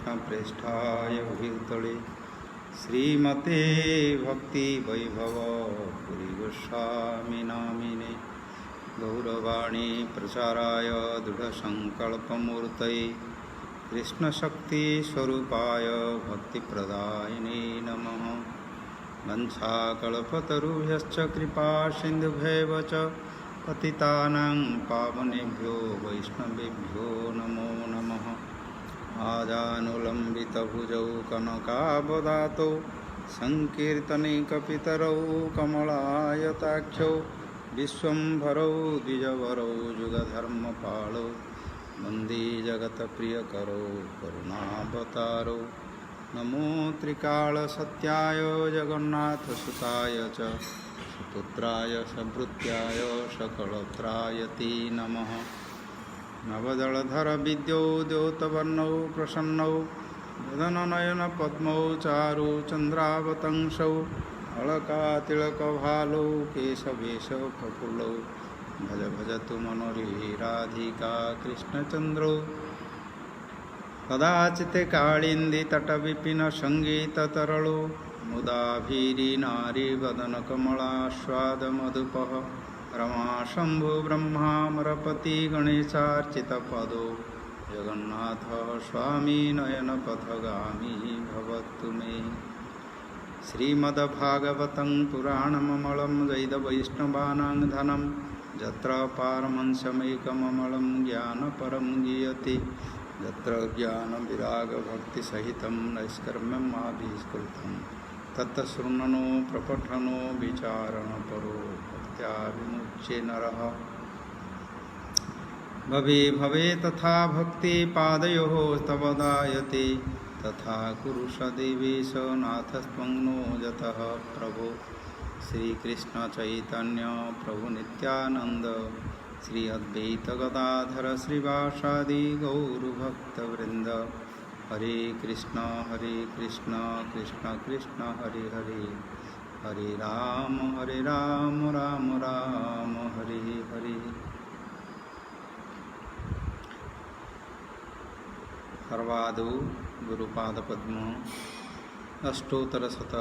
कृष्णप्रेष्ठाय भूतले श्रीमते भक्ति वैभव पुरी गोस्वामी नामिने गौरवाणी प्रचाराय दृढ़संकल्पमूर्तये कृष्णशक्तिस्वरूपाय भक्तिप्रदायिने नमः। वंशाकल्पतरुभ्यश्च कृपा सिन्धुभ्यैव च पतितानां पावनेभ्यो वैष्णवेभ्यो नमो नमः। आजानुलम्बितभुजौ कनकावदातौ संकीर्तनिकपितरौ कमलायताख्यौ विश्वम्भरौ द्विजवरौ युगधर्मपालौ वन्दे जगत्प्रियकरौ करुणावतारौ। नमो त्रिकालसत्याय जगन्नाथसुताय च सुपुत्राय सभृत्याय सकलत्रायते नमः। नवदलधर विद्यौ द्योतवर्णौ प्रसन्नौ वदननयनपद्मौ चारु चन्द्रावतंसौ अलकातिलकभालौ केशवेशप्रफुल्लौ भज भजतु मनोरमे राधिका कृष्णचन्द्रौ। कदाचित् काळिन्दीतटविपिनसङ्गीततरलौ मुदाभिरीनारीवदनकमलास्वादमधुपः रमाशम्भु ब्रह्मामरपति गणेशार्चितपदो जगन्नाथ स्वामी नयनपथगामी भवतु मे। श्रीमद्भागवतं पुराणममलं वेदवैष्णवानां धनं यत्र पारमंशमेकममलं ज्ञानपरं गीयते यत्र ज्ञानविरागभक्तिसहितं नैष्कर्म्यमाभिष्कृतं तत्शृण्वनो प्रपठनो विचारणपरो भक्त्या विमुच्य नरः। भवे भवे तथा भक्ति पादयोः तव दायते तथा कुरु सदेवेश नाथस्त्वं नो यतः प्रभो। श्रीकृष्ण चैतन्य प्रभु नित्यानंद श्री अद्वैत गदाधर श्रीवासादि गौरभक्तवृंद। हरे कृष्ण कृष्ण कृष्ण हरे हरे हरे राम राम राम हरे हरे। सर्वादौ गुरुपादपद्म अष्टोत्तरशत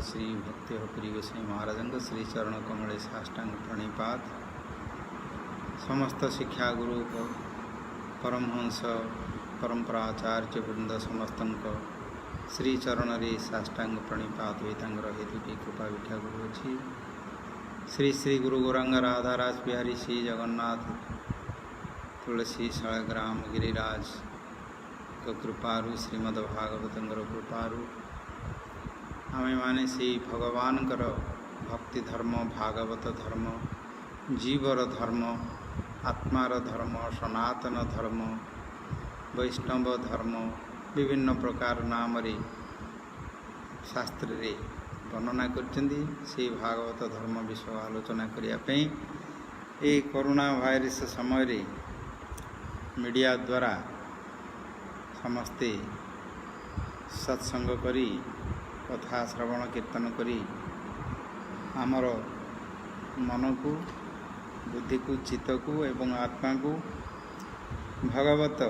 श्री भक्ति प्रिय गोस्वामी महाराज श्री चरण कमले साष्टांग प्रणिपात। समस्त शिक्षा गुरु परमहंस परंपराचार्य वृंद समस्त श्री चरण रे साष्टांग प्रणिपात हुई हेतु की कृपा भिक्षा गुरु अच्छी। श्री श्री गुरु गौरांग राधा राज बिहारी श्री जगन्नाथ तुलसी शालग्राम गिरिराज कृपारु श्रीमद्भागवत कृपारु आमे माने से भगवान भक्ति धर्म भागवत धर्म जीवर धर्म आत्मार धर्म सनातन धर्म वैष्णव धर्म विभिन्न प्रकार नाम रे शास्त्र रे वर्णना करछन्ती। से भागवत धर्म विषय आलोचना करिया पई ए कोरोना वायरस समय रे मीडिया द्वारा समस्ते सत्संग करी कथा श्रवण कीर्तन करी आमर मन को बुद्धि को चित्त को एवं आत्मा को भगवत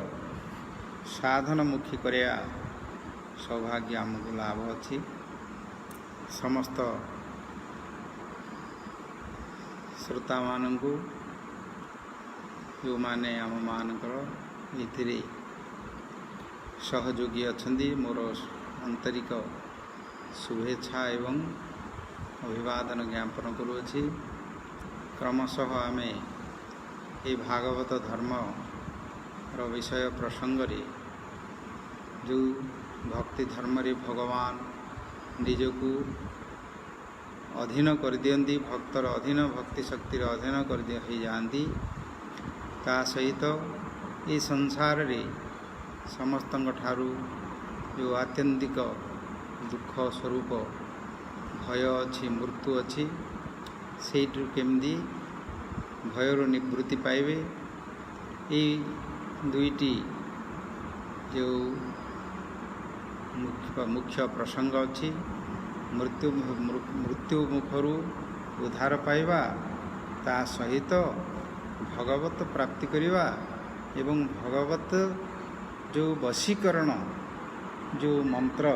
साधनमुखी करिया सौभाग्य आमको लाभ अच्छी। समस्त श्रोता मानू जो माने आम मानकर इथिरे सहयोगी अच्छी मोर आंतरिक शुभेच्छा एवं अभिवादन ज्ञापन करुँची। क्रमशः आमे ये भागवत धर्म रो विषय प्रसंग रे जो भक्ति धर्म रे भगवान निजकू अधीन कर दियंती भक्तर अधीन भक्ति शक्ति अधीन कर जाती ता सहित ये संसार रे समस्त ठारू जो आत्यंतिक दुख स्वरूप भय अच्छी मृत्यु अच्छी से केमती भयर निवृत्ति पाइबे ये दुईटी जो मुख्य प्रसंग अच्छी मृत्यु मुखरू उद्धार पाइबा ता सहित भगवत प्राप्ति करिबा एवं भगवत जो वशीकरण जो मंत्र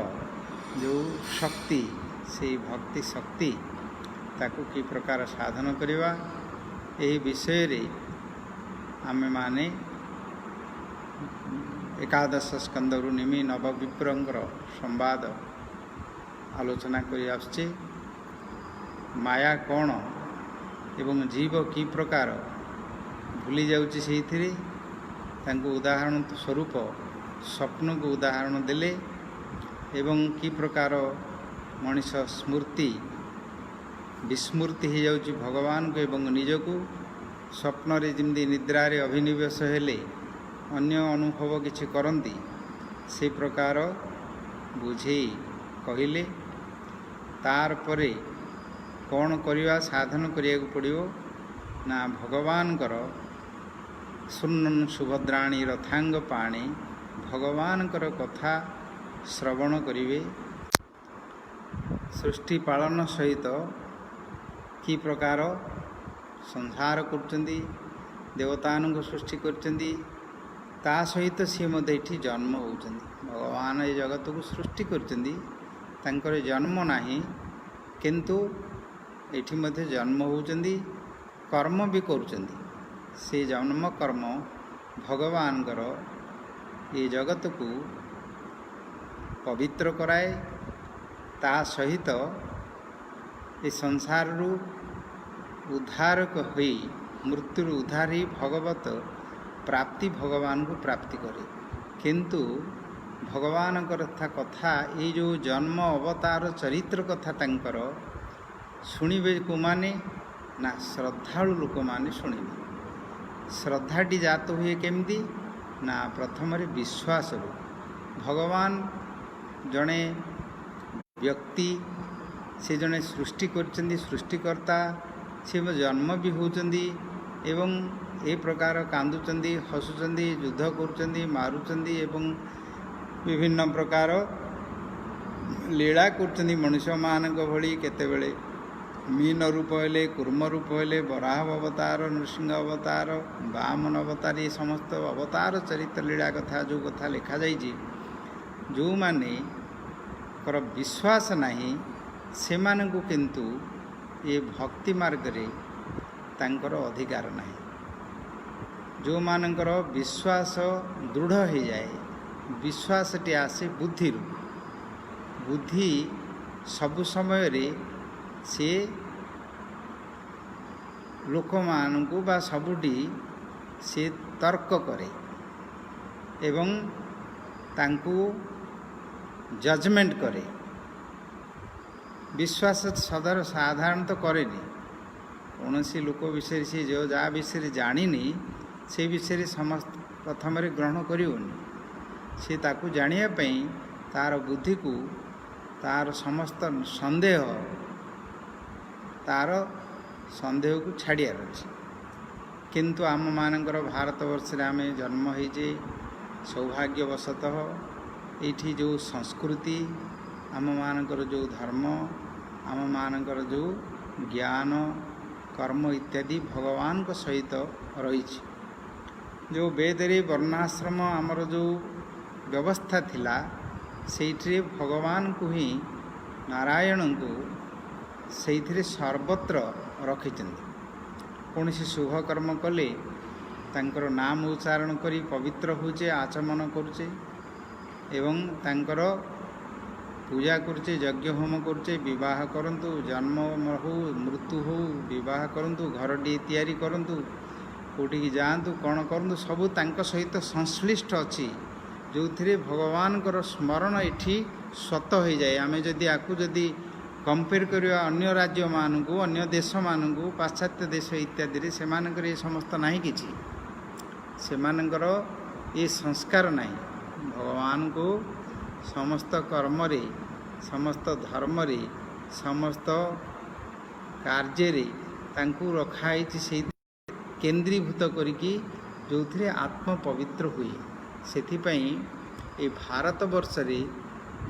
जो शक्ति से भक्ति शक्ति ताकू कि प्रकार साधन करवा यही विषय रे आमे माने एकादश स्कंदरु निमि नव विप्रंकर संवाद आलोचना करी आसचे। माया कौन एवं जीव कि प्रकार भूली जाउची सेहिथिरे तांको उदाहरण स्वरूप स्वप्न को उदाहरण देले एवं कि प्रकार मनीष स्मृति विस्मृति हो जाउची भगवान को एवं निजको स्वप्न रे जिमदी निद्रा रे अभिनिवेश हेले अन्य अनुभव किछि करंती से प्रकार बुझे कहिले तार परे कौन करवा साधन करिया को पड़ियो ना भगवान कर सुनन सुभद्राणी रथांग पाणी भगवान कर कथा श्रवण करिवे। सृष्टि पालन सहित कि प्रकार संसार करचंदी देवतानंग सृष्टि करचंदी ता सहित सी मध्य एठी जन्म होचंदी। भगवान ये जगत को सृष्टि करचंदी तांकर जन्म नाही किंतु एठी मध्य जन्म होचंदी कर्म भी करुचंदी से जन्म कर्म भगवान कर ये जगत को पवित्र कराए ता सहित ये संसार रु उद्धारक होई मृत्यु उद्धार ही भगवत प्राप्ति भगवान को प्राप्ति करे किंतु भगवान कथा ये जो जन्म अवतार चरित्र कथा तांकर शुणिबे को माने ना श्रद्धालु लोक माने शुणिबे। श्रद्धाटी जात हुए केमती ना प्रथम विश्वास रू भगवान जड़े व्यक्ति से जड़े सृष्टि करचंदी सृष्टिकर्ता से जन्म भी होचंदी एवं ए प्रकार कांदुचंदी हसुचंदी युद्ध करुचंदी मारुचंदी एवं विभिन्न प्रकार लीला करुचंदी मनुष्य मानक भली केतेबेले मीन रूप हेले कूर्म रूप हेले वराह अवतार नृसिंह अवतार वामन अवतार ये समस्त अवतार चरित्र लीला कथा जो कथा लिखा जाइए जो माने कर विश्वास नहीं से मानकु किंतु ये भक्ति मार्ग रे तांकर अधिकार नहीं। जो मानकर विश्वास दृढ़ हो जाए विश्वास टी आसे बुद्धि बुद्धि सब समय रे से लोक मानू बा सबुटी से तर्क करे एवं तांकु जजमेंट करे। विश्वास सदर साधारणतः करेनि कौन सी लोक विषय से जो जहाँ विषय जानी से विषय समस्त प्रथम ग्रहण करिवनी से ताकू जानिया पई तार बुद्धि को तार समस्त संदेह तार संदेह को छाड़ियार अच्छे किंतु आम मानकर भारत वर्ष आम जन्म होइजे सौभाग्यवशतः ये जो संस्कृति आम मानकर जो धर्म आम मानकर जो ज्ञान कर्म इत्यादि भगवान को सहित रही जो वेद रे वर्णाश्रम आमर जो व्यवस्था थिला से भगवान को ही नारायण को से सर्वत्र रखिछन्ति। कौन सी शुभ कर्म कले तांकर नाम उच्चारण करी पवित्र होचे आचमन करुचे एवं तांकर पूजा करुचे यज्ञ होम करुचे विवाह करंतु जन्म हो मृत्यु हो विवाह करंतु घरटी तैयारी करंतु कोटी की जातु कौन करंतु सबू तांक सहित संश्लिष्ट अच्छी जो थे भगवान कर स्मरण एठी स्वत हो जाए। आम जदि आपको जदि कंपेयर करवा अन्य राज्य मानू अन्य देश मानू पाश्चात्य देश इत्यादि से ये समस्त नहीं किछि से ये संस्कार नहीं। भगवान को समस्त कर्म रे समस्त धर्म रे समस्त कार्य रे तांकु रखाई से केंद्रीभूत करिकी जो थे आत्म पवित्र हुए सेथिपाई ए भारत वर्ष रे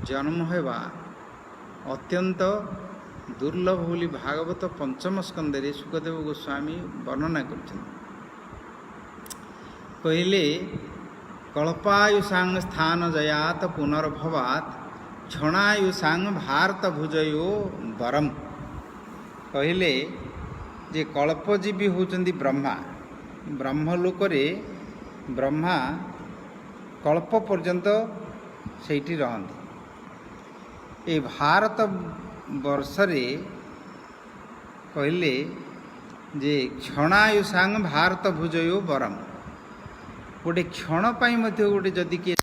जन्म हेबा अत्यंत दुर्लभ बोली भागवत पंचम स्कंदे सुखदेव गोस्वामी वर्णना करछन। कहले कल्पायुषांग स्थान जयात पुनर्भवात क्षणायुषांग भारत भुजयो बरम कहले जे कल्पजीवी होचंदी ब्रह्मा ब्रह्मलोकरे ब्रह्मा कल्प पर्यंत सेठी रहंती ए भारत वर्षरे कहले जे क्षणायुषांग भारत भुजयो बरम गोटे क्षण पाई मध्य गोटे जदि किए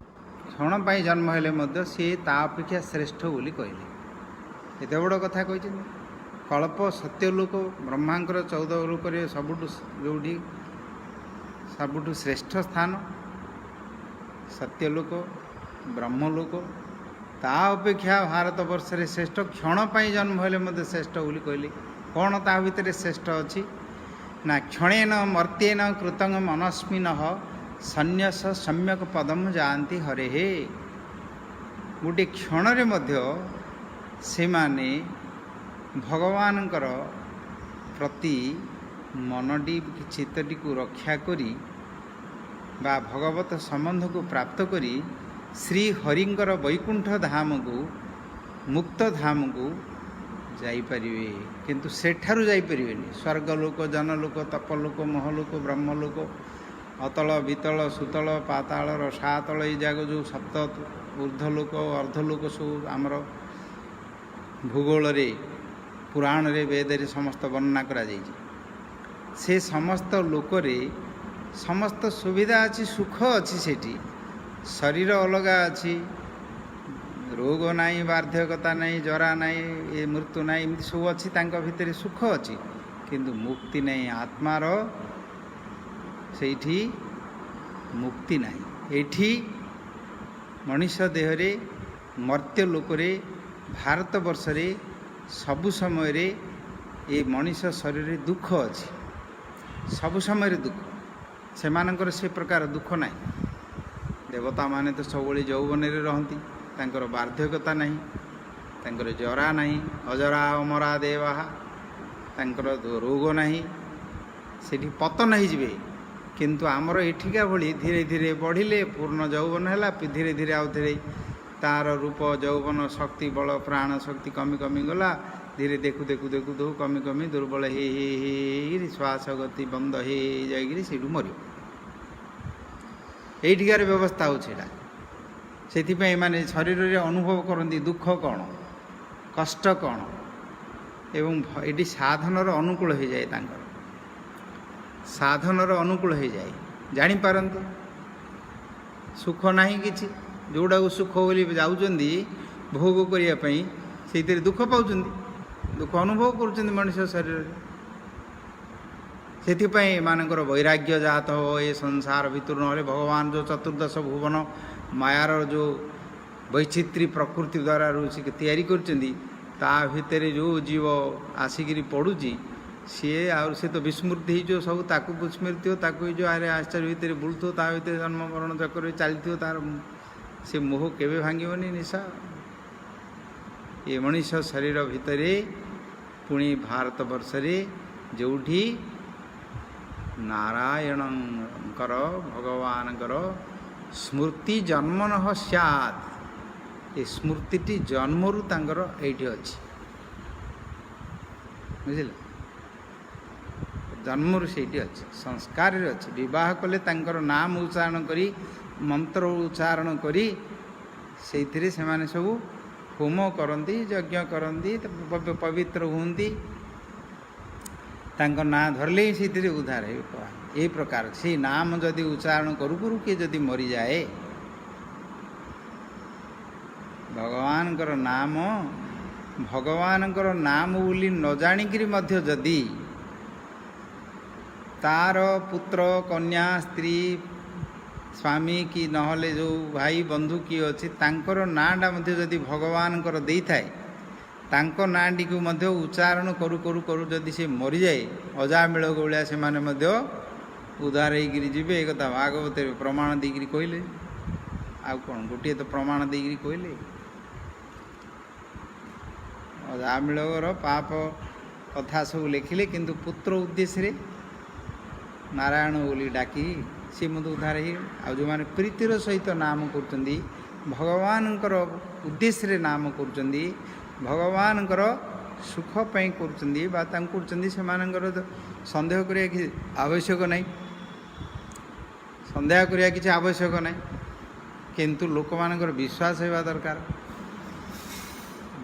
क्षण पाई जन्म हेले मध्य से ता अपेक्षा श्रेष्ठ बोली कहले एते बड़ कथा कहछन कल्प सत्यलोक ब्रह्मांकर 14 लोकरे सबुठु जोडी सबुठु श्रेष्ठ स्थान सत्यलोक ब्रह्मलोक ता अपेक्षा भारत वर्ष रे श्रेष्ठ क्षण पाई जन्म हेले मध्य श्रेष्ठ बोली कहले कौन ता भितर श्रेष्ठ अछि ना क्षणेन मर्त्येन कृतं मनस्मिनः सन्यास सम्यक पदम जानती हरे हे गोटे क्षण रे मध्य से माने भगवानकर प्रति मनटी चित्तटी को रक्षा करी बा भगवत संबंध को प्राप्त करी श्री हरिंकर वैकुंठ धाम को मुक्त धाम को जाइपारे किंतु सेठारु जाइपारे स्वर्गलोक जनलोक तपलोक महलोक ब्रह्मलोक अतल वितल सुतल पाताल रसातल ये जाग जो सप्त ऊर्ध्वलोक अर्धलोक सब आमर भूगोल रे पुराण रे वेद रे समस्त वर्णना करा जाइए से समस्त लोक रे समस्त सुविधा अच्छी सुख अच्छी सेठी शरीर अलगा अच्छी रोग नाई वार्धक्यता नहीं जरा नहीं ये मृत्यु नहीं एमती सब अच्छी तांका भितर सुख अच्छी किंतु मुक्ति नहीं आत्मार सेठी मुक्ति नहीं एठी मनुष्य देहरे मर्त्य लोकरे भारत वर्ष रे सबु समय रे ये मनुष्य शरीर रे दुख अच्छी सबु समय रे दुख से मानकर से प्रकार दुख नहीं देवता माने तो सब यौवन रे रहंती तांकर वार्धक्यता नहीं तांकर जरा नहीं अजरा अमरा देवा तांकर रोग नहीं सेठी पतन हो जिवे किंतु आमर एठिका भली धीरे धीरे बढ़िले पूर्ण यौवन है धीरे धीरे आउ थे तार रूप यौवन शक्ति बल प्राण शक्ति कमी कमी गला धीरे देखु देखु देखु देखु कमी कमी दुर्बल हे श्वास गति बंद हो जाए से मर एठिकार व्यवस्था होगा से माने शरीर रे अनुभव करती दुख कौन कष्ट कौन एवं ये साधनर अनुकूल हो जाए तांकर साधनर अनुकूल हो जाए जानीपारती सुख नहीं कि जोड़ा सुख बोली जाऊँगी भोग करने से दुख पाँच दुख अनुभव कर मनुष्य शरीर से मानकर वैराग्य जात हो ये संसार भितर ना भगवान जो चतुर्दश भुवन मायार जो वैचित्री प्रकृति द्वारा तैयारी कर जो जीव आसिक पड़ुची सी से तो विस्मृति हो सब ताकू विस्मृति हो ताकू जो आरे आश्चर्य भितर बुलूथ ता भर जन्म मरण चक्कर चलती तार से मोह केवे भांगनी निशा ये मनुष्य शरीर भितर पुणी भारत वर्ष रे जोठी नारायणकर भगवानकर स्मृति जन्म न सैत् ये स्मृति जन्मरु तांकर एठी अछि बुझिल जन्मरु सेठी अछि संस्कार रे अछि विवाह कले तांकर नाम उच्चारण करी मंत्र उच्चारण करी सेथिरे से माने सब होम करती यज्ञ करती पवित्र होती तांकर ना धरले से उद्धार है ये प्रकार से नाम जदि उच्चारण करू करू किए जदि मरी जाए भगवानकर नाम बोली न जानिकी मध्य जदि तार पुत्र कन्या स्त्री स्वामी कि नहले जो भाई बंधु किए अच्छी तांकर नाटा मध्य जदि भगवानकर दे थाए तांको नाटी को मध्य उच्चारण करू करू करू जदि से मरी जाए अजामिल भाया से माने मध्य उद्धार होकर जीवे एक कथा भागवत प्रमाण देकर कहले आ कौन गोटे तो प्रमाण देकर कहले अजामिलर पाप कथा सब लिखिले किंतु पुत्र उद्देश्य नारायण बोली डाकी सी मत उद्धार हो जो मैंने प्रीतिर सहित नाम कर भगवान उद्देश्य नाम कर भगवान सुखपाई कर सन्देह करिया कि आवश्यक नहीं सन्देह करिया कि आवश्यक नहीं किंतु लोक मानकर विश्वास होगा दरकार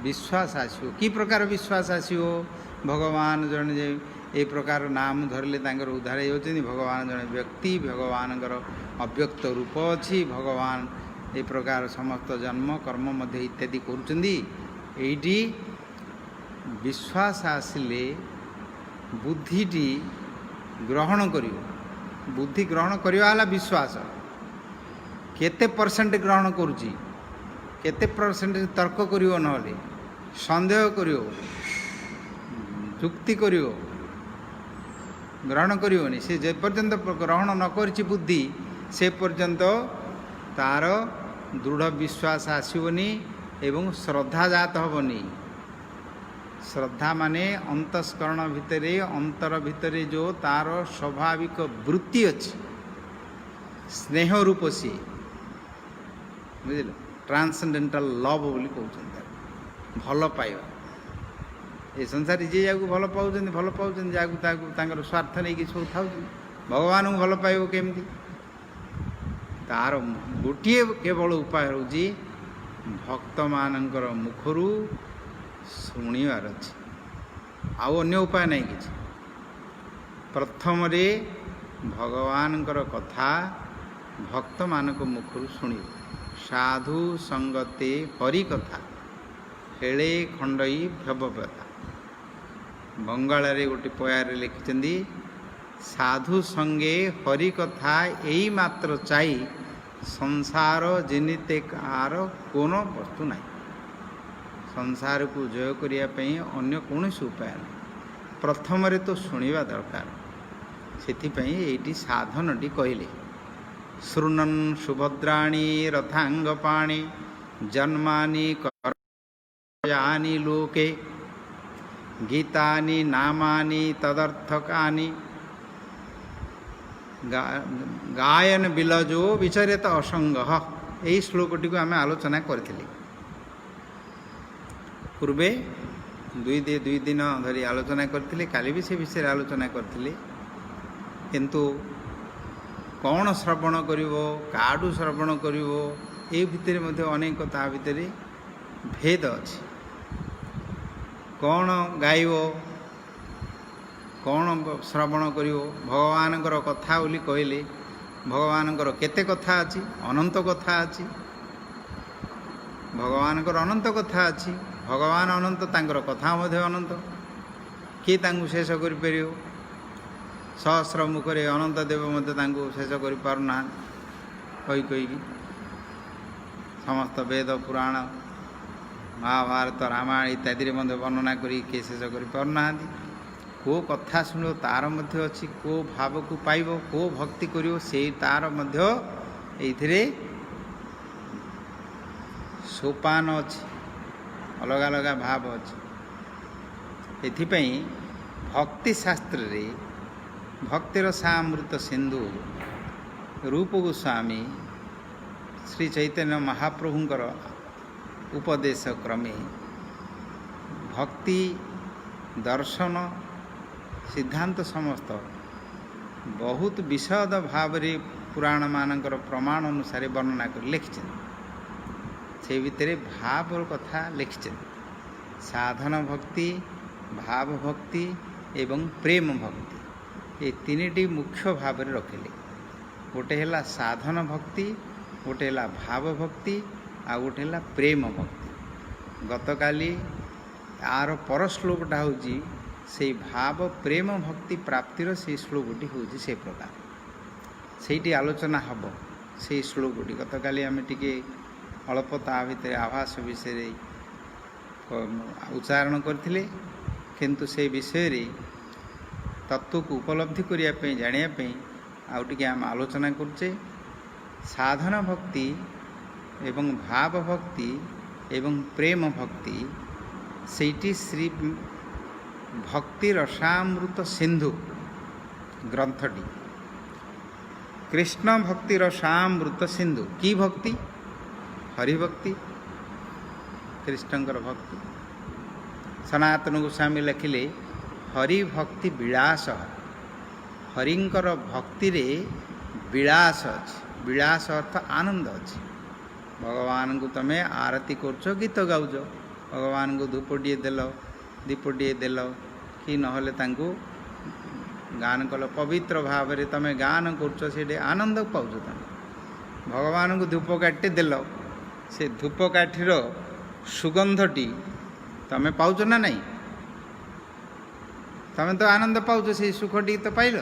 विश्वास आसो कि प्रकार विश्वास आसो भगवान जन जे ए प्रकार नाम धरले उद्धार होती भगवान जन व्यक्ति भगवान अव्यक्त रूप अच्छी भगवान ए प्रकार समस्त जन्म कर्म मध्य इत्यादि करुँच विश्वास आसिले बुद्धिटी ग्रहण कर बुद्धि ग्रहण करवा विश्वास केते परसेंट ग्रहण करुच्ची केते परसेंट तर्क करियो नहले संदेह करियो जुक्ति करियो ग्रहण करियोनी से जे पर्यंत ग्रहण न करछि बुद्धि से पर्यंत तार दृढ़ विश्वास आसवनी एवं श्रद्धा जात हेनी श्रद्धा माने अंतस्करण भितरे अंतर भितरे जो तार स्वाभाविक वृत्ति अच्छी स्नेह रूप सी बुझल ट्रांसेंडेंटल लव बोली कहते भल पाइबा ये संसार जी जहाँ भल पाँच जहाँ स्वार्थ नहीं कि सब था भगवान को भल पाइब केमती तार गोटे केवल उपाय हूँ भक्त मानकर मुखरू शुणिबार अच्छे आउ अन्य उपाय नहीं कि प्रथम भगवान कथा भक्त मानक मुखरू शुण साधु संगते हरि कथा हेले खंडई भवव्यथा बंगाल गोटे पयारे लिखिं साधु संगे हरि कथा यही मात्र चाई संसार जिनिते कार कौन वस्तु ना संसार को जय करने अन्य कौन उपाय ना प्रथम तो शुणा दरकार से साधनटी कहले शृणन् सुभद्राणी रथांगपाणी जन्मानि यानि लोके गीतानि नामानि तदर्थकानि गायन बिलजो विचरित असंग यही श्लोकटी को आम आलोचना करथिले पूर्वे दुई दिन धरी आलोचना करथिले काली भी से विषय आलोचना करथिले किंतु कौन श्रवण करिवो काडू श्रवण करिवो ए भितर मध्य अनेक ता भितर भेद अछि कौन गाइबो कौन श्रवण करिवो भगवानकर कथा बोली कहले भगवानकर केते कथा अछि अनंत कथा अछि भगवानकर अनंत कथा अछि भगवान अनंत तांकर कथा मध्य अनंत किए तांकु शेष करि परियो सहस्र मुखरे अनंत देव मध्य तांकु शेष करि पारुना कही कही समस्त वेद पुराण महाभारत रामायण इत्यादि मध्य वर्णना करी किए शेष करि पारुना को कथा शुण तार मध्य अच्छी को भाव को पाइब को भक्ति करियो से तार मध्य एथिरे सोपान अच्छी अलग अलग भाव अच्छी एथिपई भक्ति शास्त्र रे भक्तिर सामृत सिंधु रूप गोस्वामी श्री चैतन्य महाप्रभुंकर उपदेश क्रमे भक्ति दर्शन सिद्धांत समस्त बहुत विशद भाव रे पुराण मानकर प्रमाण अनुसार वर्णना कर लिखिछन से भितर भाव कथा लिखिछन साधन भक्ति भाव भक्ति एवं प्रेम भक्ति ये तीन मुख्य भाव रे रखिले गोटे है साधन भक्ति गोटे है भाव भक्ति आ गोटे है प्रेम भक्ति गतकाली यार पर श्लोकटा हूँ से भाव प्रेम भक्ति प्राप्तिर से श्लोकटी हूँ से प्रकार से आलोचना हम से श्लोकटी गतकाली आम टे अल्प ता भितर आभास विषय उच्चारण करथिले किंतु से विषय रे तत्व को उपलब्धि करने जानापी आउ टे आम आलोचना करुचे साधन भक्ति एवं भाव भक्ति एवं प्रेम भक्ति सेठी श्री भक्ति रसामृत सिंधु ग्रंथटी कृष्ण भक्तिर सामृत सिंधु की भक्ति हरिभक्ति कृष्णकर भक्ति सनातन गोस्वामी लिखिले हरिभक्ति विलास हरिंकर भक्ति रे विलास अच्छी विलास अर्थ आनंद अच्छी भगवान को तमें आरती करछ गीत गाउज भगवान को धूपटिए देल दीपटिए देल कि नहले तांको गान कल पवित्र भाव में तमें गान करछ से आनंद पाउछ तुम भगवान को धूपकाठी देल से धूपकाठीर सुगंधटी तमें पाउछ ना नहीं तमें तो आनंद पाउछ से सुखटी तो पाइल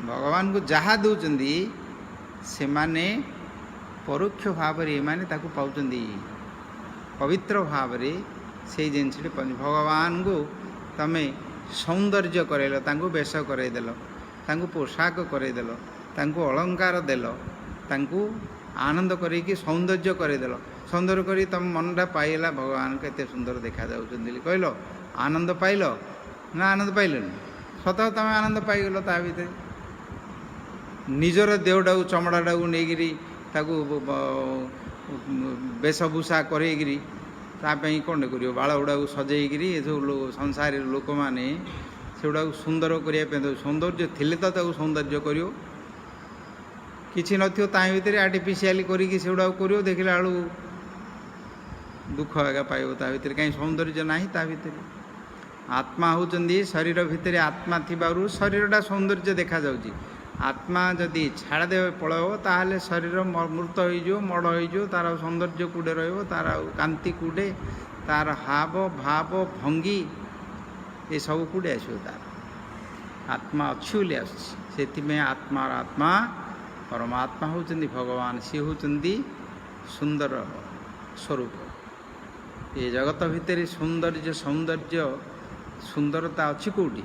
भगवान को जहाँ दौरान से माने परोक्ष भाव में ताकू पाउछंदी पवित्र भाव से जिनसटी भगवान को तमें सौंदर्य करैल तांको वेश करदेल तांको पोशाक करदेल तांको अलंकार देल तांको आनंद करके सौंदर्य करदेल सौंदर्य कर तुम मनटा पाइला भगवान केते सुंदर देखा जाउछंदी कहल आनंद पाइल ना आनंद पाइलनि सत तुम आनंद पाइगल ता भितर निजर देहटा चमड़ाटा को नहीं ताकू वेशभूषा करेगी तापाई कौन कर बाल गुड़ा सजेगी सब संसार लोक मैंने से गुड़ा सुंदर करने सौंदर्य थिले तो सौंदर्य कर किसी नथियो ता भितर आर्टिफिशियली करी से गुड़ा कर देखला बेलू दुख आगे पाइब ता भितर कहीं सौंदर्य ना ता भितर आत्मा होचंदी शरीर भितर आत्मा थिबारु शरीरटा सौंदर्य देखा जाउची आत्मा जदि छाड़दे पलैब ताहले शरीर मृत हो मड़ हो तार सौंदर्य कूड़े तार कांति कूड़े तार हाव भाव भंगी ये सब कूड़े आस तार आत्मा अच्छी बोली आत्मा आत्मा परमात्मा होचंदी भगवान सी होचंदी सुंदर स्वरूप ये जगत भितर सौंदर्य सौंदर्य सुंदरता अच्छी कौटी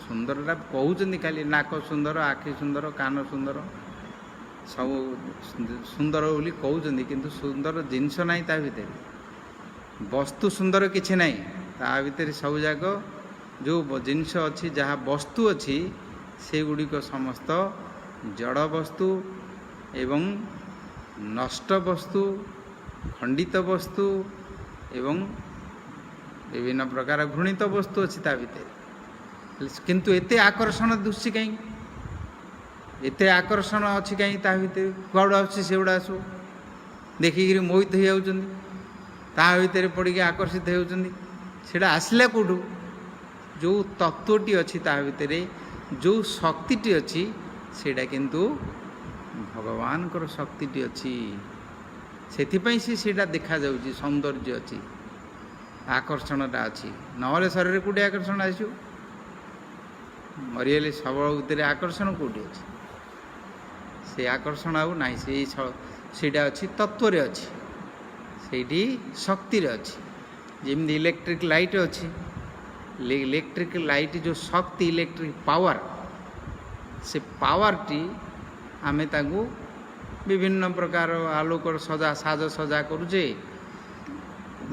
सुंदरता कहते खाली नाक सुंदर आखि सुंदर कान सुंदर सब सुंदर बोली कहते किंतु सुंदर जिनस ना ता भितर वस्तु सुंदर किसी ना ता भितर सब जाक जो जिनस अच्छी जहाँ वस्तु अच्छी से गुड़िक समस्त जड़ वस्तु एवं नष्ट वस्तु खंडित वस्तु एवं विभिन्न प्रकार घृणित वस्तु अच्छी ता भितर किंतु एते आकर्षण दुष्टि कहीं एते आकर्षण अच्छी कहीं ता भितर कुआड़ से गुड़ा सब देखिकी मोहित हो भितर पड़ आकर्षित होटा आसला कौटू जो तत्वटी अच्छी ता भितर जो शक्ति अच्छी सेटा किंतु भगवान शक्ति अच्छी से देखा जाउची सौंदर्य अच्छी आकर्षणटा अच्छी नहले शरीर कौटे आकर्षण आसो मरीगले सबल भितर आकर्षण कौटी अच्छे से आकर्षण आउ ना सेटा अच्छी तत्व अच्छी से शक्ति अच्छी जमी इलेक्ट्रिक लाइट अच्छी इलेक्ट्रिक लाइट जो शक्ति इलेक्ट्रिक पावर से पावरटी आम ताकू विभिन्न प्रकार आलोक सजा साज सजा करुचे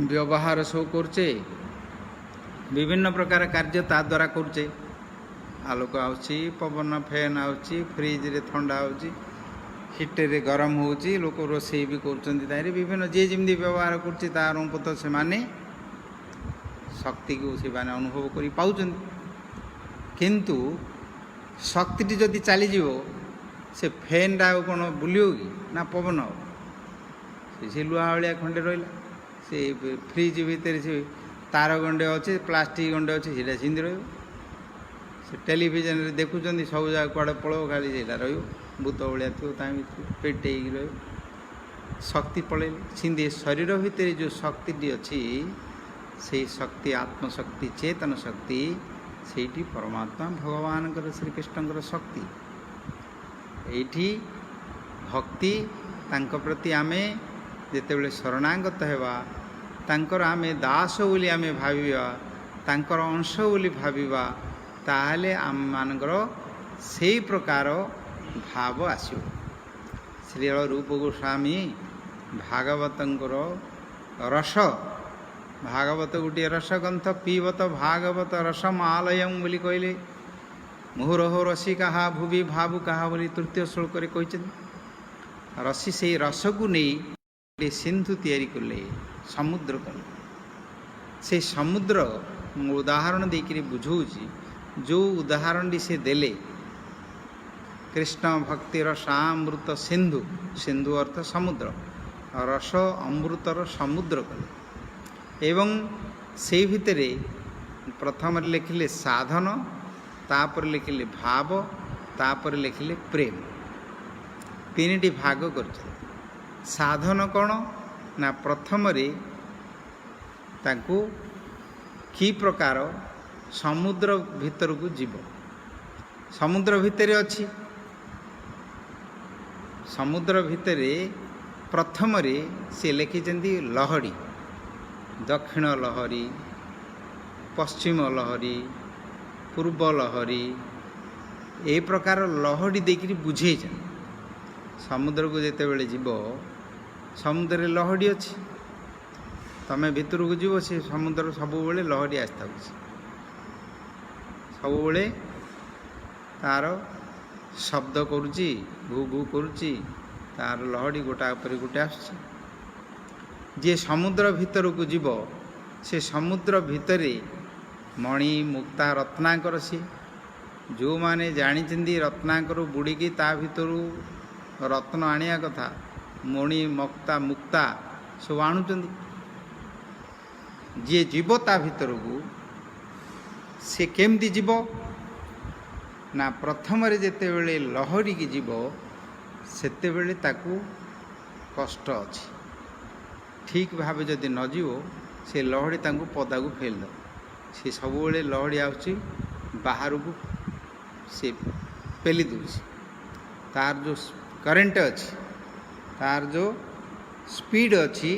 व्यवहार सब करुचे विभिन्न प्रकार कार्य ता द्वारा करुचे आलोक आउची पवन फैन आउची फ्रिज रे ठंडा आउची हिटर रे गरम होउची लोक रोषेई भी करचंदी तारे विभिन्न जे जिमदी व्यवहार करची तार उपत से माने शक्ति को से माने अनुभव करी पाउचंदी किंतु शक्ति जदि चली जीवो से फैन टा कौन बुलियो कि ना पवन हो से लुहा भाया खंडे रहा से फ्रिज भितर से तार गंडे अच्छे प्लास्टिक गंडे अच्छे से सिंधी रही टेलीविजन रे देखुं सब जगह कड़े पड़ो खाली से भूत भाया थो पेटे शक्ति पड़े सिंधी शरीर भितर जो शक्ति अच्छी से शक्ति आत्मशक्ति चेतन शक्ति से परमात्मा भगवान श्रीकृष्ण शक्ति ये भक्ति तांको प्रति आमे जितेबले शरणागत हेबा तांकर आमे दास बोली आमे भाविबा तांकर अंश बोली भाविबा ताहले आम मानकर से प्रकार भाव आसो श्रील रूप गोस्वामी भागवतर रस भागवत गोटे रसग्रंथ पीबत भागवत रसमालयम बोली कहले मुहुरहो रसी काहा भुवि भावु काहा बोली तृतीय श्लोक कहते रसी से रस को नहीं सिंधु तैयारी कले समुद्र कले से समुद्र उदाहरण देकर बुझाऊँगी जो उदाहरण से देले कृष्ण भक्तिर रसामृत सिंधु सिंधु अर्थ समुद्र रस अमृतर समुद्र कले एवं से भितर प्रथम लिखिले साधन तापर लिखिले भाव तापर लिखिले प्रेम तीन भाग कर साधन कौन ना प्रथम ताकू कि प्रकार समुद्र भीतर को जीव समुद्र भितर अच्छी समुद्र भितर प्रथम से लिखिं लहरी दक्षिण लहरी पश्चिम लहरी पूर्व लहरी ए प्रकार लहरी देकर बुझे समुद्र को जिते बड़े जीव समुद्र लहरी अच्छी तमें भितर को जीव से समुद्र सब लहरी आसता सब तार शब्द करुच्ची भू भू करुच्ची तार लहरी गोटा पर गोटे आस जे समुद्र भितर को जीव से समुद्र भितर मणि मुक्ता रत्नाकर सी जो माने जानी रत्नाकर बुड़ीकी ता भितर रत्न आनिया कथा मणि मुक्ता मुक्ता सब आणुचंदी जी जीव ता भितर को से केमती जीव ना प्रथम जेते बेले लहरी की जीव सेते बेले ताकू कष्ट अच्छी ठीक भाव जदि न जीव से लहरी तांको पदा को फेल दो से सब लहरी आउची बाहर को से पेली दूसरी तार जो करेंट अच्छी तार जो स्पीड अच्छी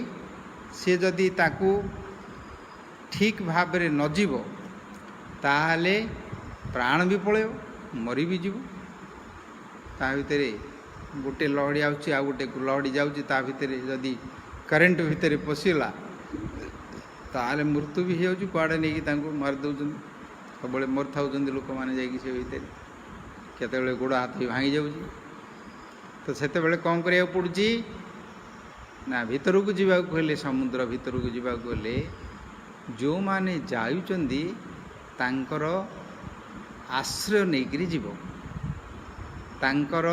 से जदि ताकू ठीक भाव में न जीव ताहले प्राण भी पड़े मरी भी जीव ता भितर गोटे लहड़ी आउची आ गोटे लहड़ी जाउची ता भितर जदि करेंट भितर पशिला ताहले मृत्यु भी हो कुआड़े नहीं मारिदे सब मरी था लोक मैंने जाते केत गोड़ हाथ भी भांगी जाऊँगी तो सेते कौन करा पड़ी ना भितर को जीवाक हेले समुद्र भितर को जीवाक हेले जो माने जाउचंदी तांकर आश्रय नहीं जीव तांकर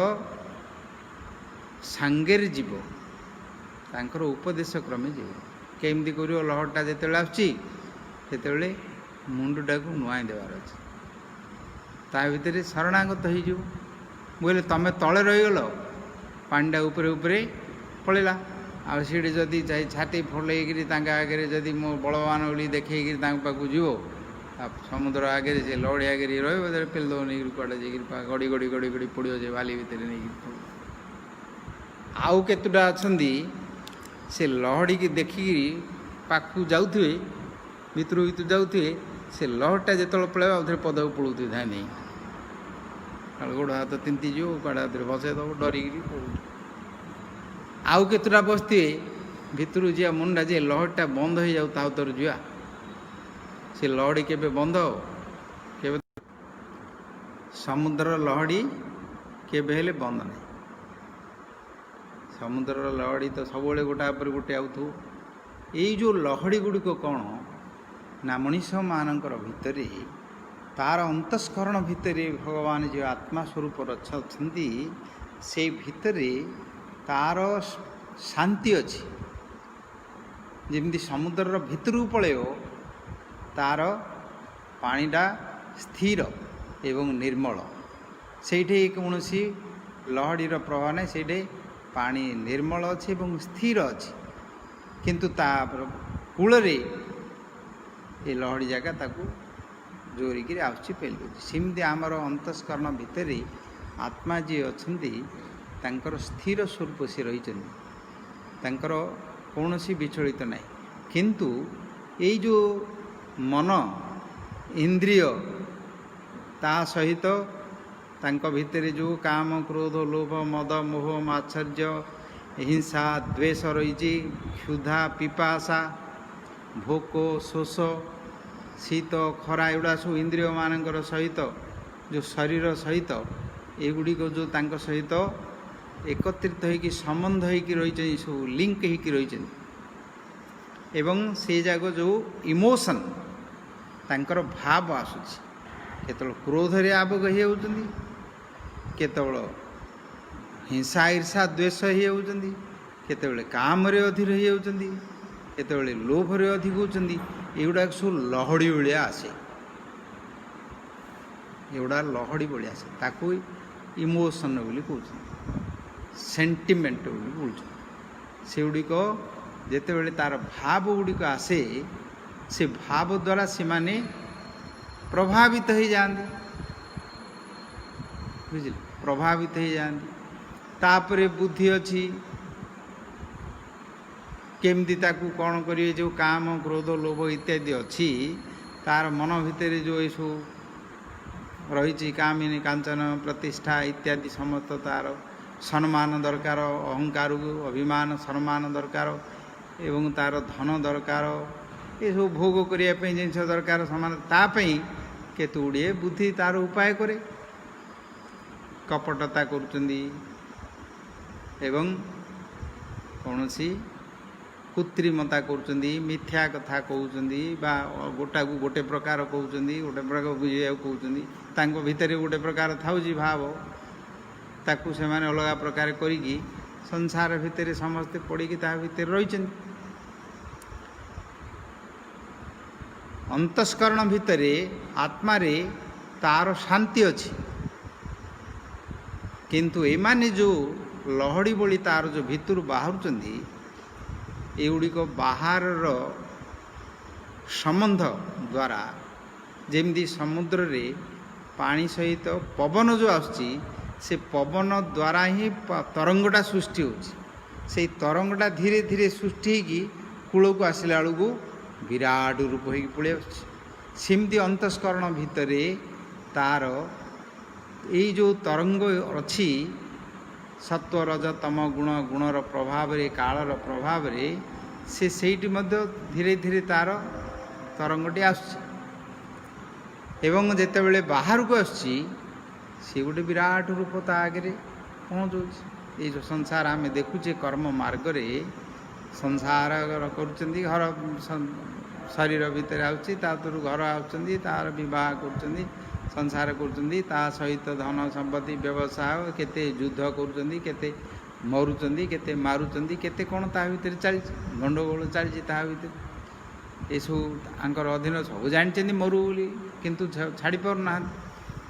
सांगेर जीव तांकर उपदेश क्रमे जीव केमती कर लहरटा जिते आसते मुंडटा को नुआई देवार अच्छे ता भितर शरणागत हो बोले तमें तले रहीगल पानीटा उपरे उपरे पड़ेगा आ सीढ़ी जदि छाती फुलैकरी आगे जदि मो बलवान बोली देखी पाक जीव समुद्र आगे से लहड़ी आगे रही पेलद नहीं कड़े जा गड़ी गड़ी गड़ी गड़ी पड़ो जे बाली भितर नहीं आउ केतुटा अच्छी से लहड़ी की देखिकी पाखु जाऊे भितर भितर जाऊे से लहरटा जो पलैब आउ थे पदा को पड़ो धाई नहीं गोड़ हाथ तिंती जीव कड़े हाथ बसई दब डरिकी आउ केतुटा बसते भितर जा मुंडा जे लहरटा बंद हो जाऊ ता उतर जा से लहड़ी के बंद हो के समुद्र लहड़ी के बंद नहीं समुद्र लहड़ी तो सब गोटा पर गोटे आउथु यही जो लहड़ी गुड़िक कौन ना मनीष मानकर भितर तार अंतस्करण भितर भगवान जो आत्मा स्वरूप अच्छी से भितर तार शांति अच्छी जमी समुद्र भितर पलैब तार पानीटा स्थिर एवं निर्मल से कौन लहड़ीर प्रभाव नहीं से पानी निर्मल अच्छे एवं स्थिर अच्छी किंतु कूल ये लहड़ी जगह ताकू जोरिकी आसुची पेल सेमती आमर अंतस्करण भितर आत्मा जी अच्छा स्थिर स्वरूप से रही कौन विचलित नहीं किंतु ये जो मन इंद्रिय ता सहित भितर जो काम क्रोध लोभ मद मोह मात्सर्य हिंसा द्वेष रही क्षुधा पिपासा भोक शोष शीत खरा एगुड़ा सब इंद्रिय मानकर सहित जो शरीर सहित एगुड़िक जो तांको सहित एकत्रित होइकी संबंध होइकी रही सब लिंक होइकी रही एवं से जाग जो इमोशन तांकर भाव आसुची केतल क्रोध रे आबग हे होउचंदी केतल हिंसा ईर्षा द्वेष हे होउचंदी केतबेले काम रे अधीर हे होउचंदी केतबेले लोभ रे अधिक होउचंदी एगुडा सब लहड़ी भलिया आसे एगुडा लहड़ी भलिया आसे ताकू इमोशन बोली कहउचंदी सेंटिमेंट बोली कहउचंदी सेगुडिक जेतेबेले तार भाव गुड़िक आसे से भाव द्वारा से माने प्रभावित हो जाती बुझे प्रभावित हो जाती तापरे बुद्धि अच्छी केमती ताकू कौन करिए जो काम क्रोध लोभ इत्यादि अच्छी तार मन भितर जो ये सब रही कामिनी कांचन प्रतिष्ठा इत्यादि समस्त तार सम्मान दरकार अहंकार अभिमान सम्मान दरकार एवं तार धन दरकार ये सब भोग करने जिन दरकार समान तापई केतु गुड़िए बुद्धि तार उपाय करे कपटता करुचंदी एवं कौन सी कृत्रिमता करुचंदी मिथ्या कथा कहउचंदी बा गोटा को गोटे प्रकार कहउचंदी गोटे प्रकार बुझे कहउचंदी तांको भितर गोटे प्रकार थाउजी भाव ताकू से माने अलग प्रकार करिकी संसार भितर समस्ते पड़ी ता भितर रही अंतस्करण भितर आत्मा रे तार शांति अच्छी किंतु एमाने जो लहड़ी बोली तार जो भितर बाहर एगुड़िक बाहर संबंध द्वारा जेमती समुद्र रे पानी सहित पवन जो आसुची से पवन द्वारा ही तरंगटा सृष्टि होची से तरंगटा धीरे धीरे सृष्टि की कूल को आसला बेलू विराट रूप हो पड़े सेमती अंतस्करण भितर तार ये जो तरंग अच्छी सत्व रज तम गुण गुणर प्रभाव रे कालर प्रभाव रे से सेठी मध्य धीरे धीरे तार तरंगटी एवं जेतेबेले बाहर को आसुची से गोटे विराट रूप ता आगे पहुँचू ये जो संसार आम देखुचे कर्म मार्ग रे संसार करुचंदी घर शरीर भितर आउची तातुरु घर आउचंदी तार विवाह करुचंदी संसार करुचंदी ता सहित धन संपत्ति व्यवसाय केते युद्ध करुचंदी केते मरुचंदी केते मारुचंदी केते कोन ता भितर चली गंडगोल चली ता भितर ये सब आंकर अधीन सब जानचंदी मरु बोली किंतु छाड़ी पार ना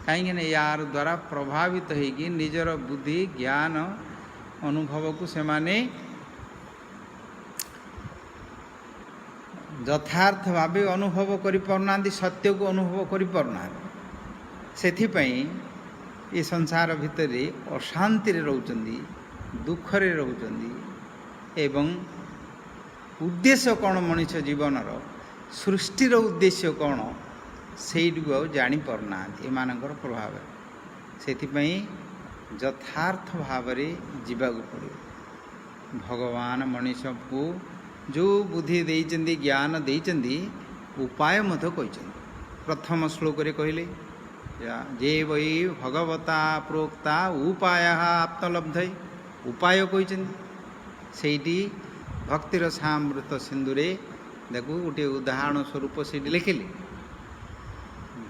कहीं यार द्वारा प्रभावित होगी निजर बुद्धि ज्ञान अनुभव को से माने यथार्थ भाव अनुभव कर पारना सत्य को अनुभव कर पारना से ये संसार भितर अशांति रोचंदी दुखरे रोचंदी एवं उद्देश्य कौन मनुष्य जीवनर सृष्टिर उद्देश्य कौन से जानी पारना एमानकर प्रभाव से यथार्थ भाव जीवाक पड़े भगवान मनुष्य को जो बुद्धि देइचंदी ज्ञान देइचंदी उपाय मत कहते प्रथम श्लोक रे कहले जे वै भगवता प्रोक्ता उपाय आप्तलब्ध उपाय कहचंदी सेठी भक्तिर सामृत सिंधुरे देखो गोटे उदाहरण स्वरूप से लिखिले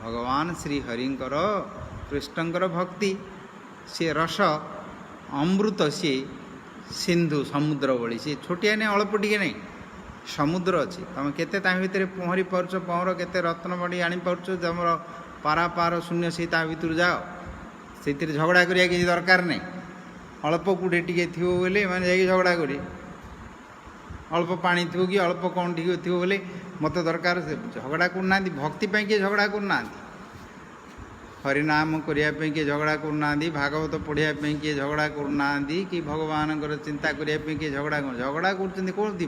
भगवान श्री हरिंकर कृष्णंकर भक्ति से रस अमृत सी सिंधु समुद्र भली सी छोटिया नहीं अल्प टे नहीं समुद्र अच्छी तुम केते भितर पहरी पार्छ पहर केते रत्न बड़ी आनी पार्छ तुम पारा पार शून्य से भितर जाओ से झगड़ा करिया किसी दरकार नहीं अल्प कूटे टे थी बोले मैंने जा झगड़ा करी अल्प पानी थो कि अल्प कौन टी थो बोले मत दरकार से झगड़ा करना भक्ति किए झगड़ा करना हरिनाम करने किए झगड़ा करना भागवत पढ़ाई किए झगड़ा करना कि भगवान चिंता करने किए झगड़ा झगड़ा कर कौन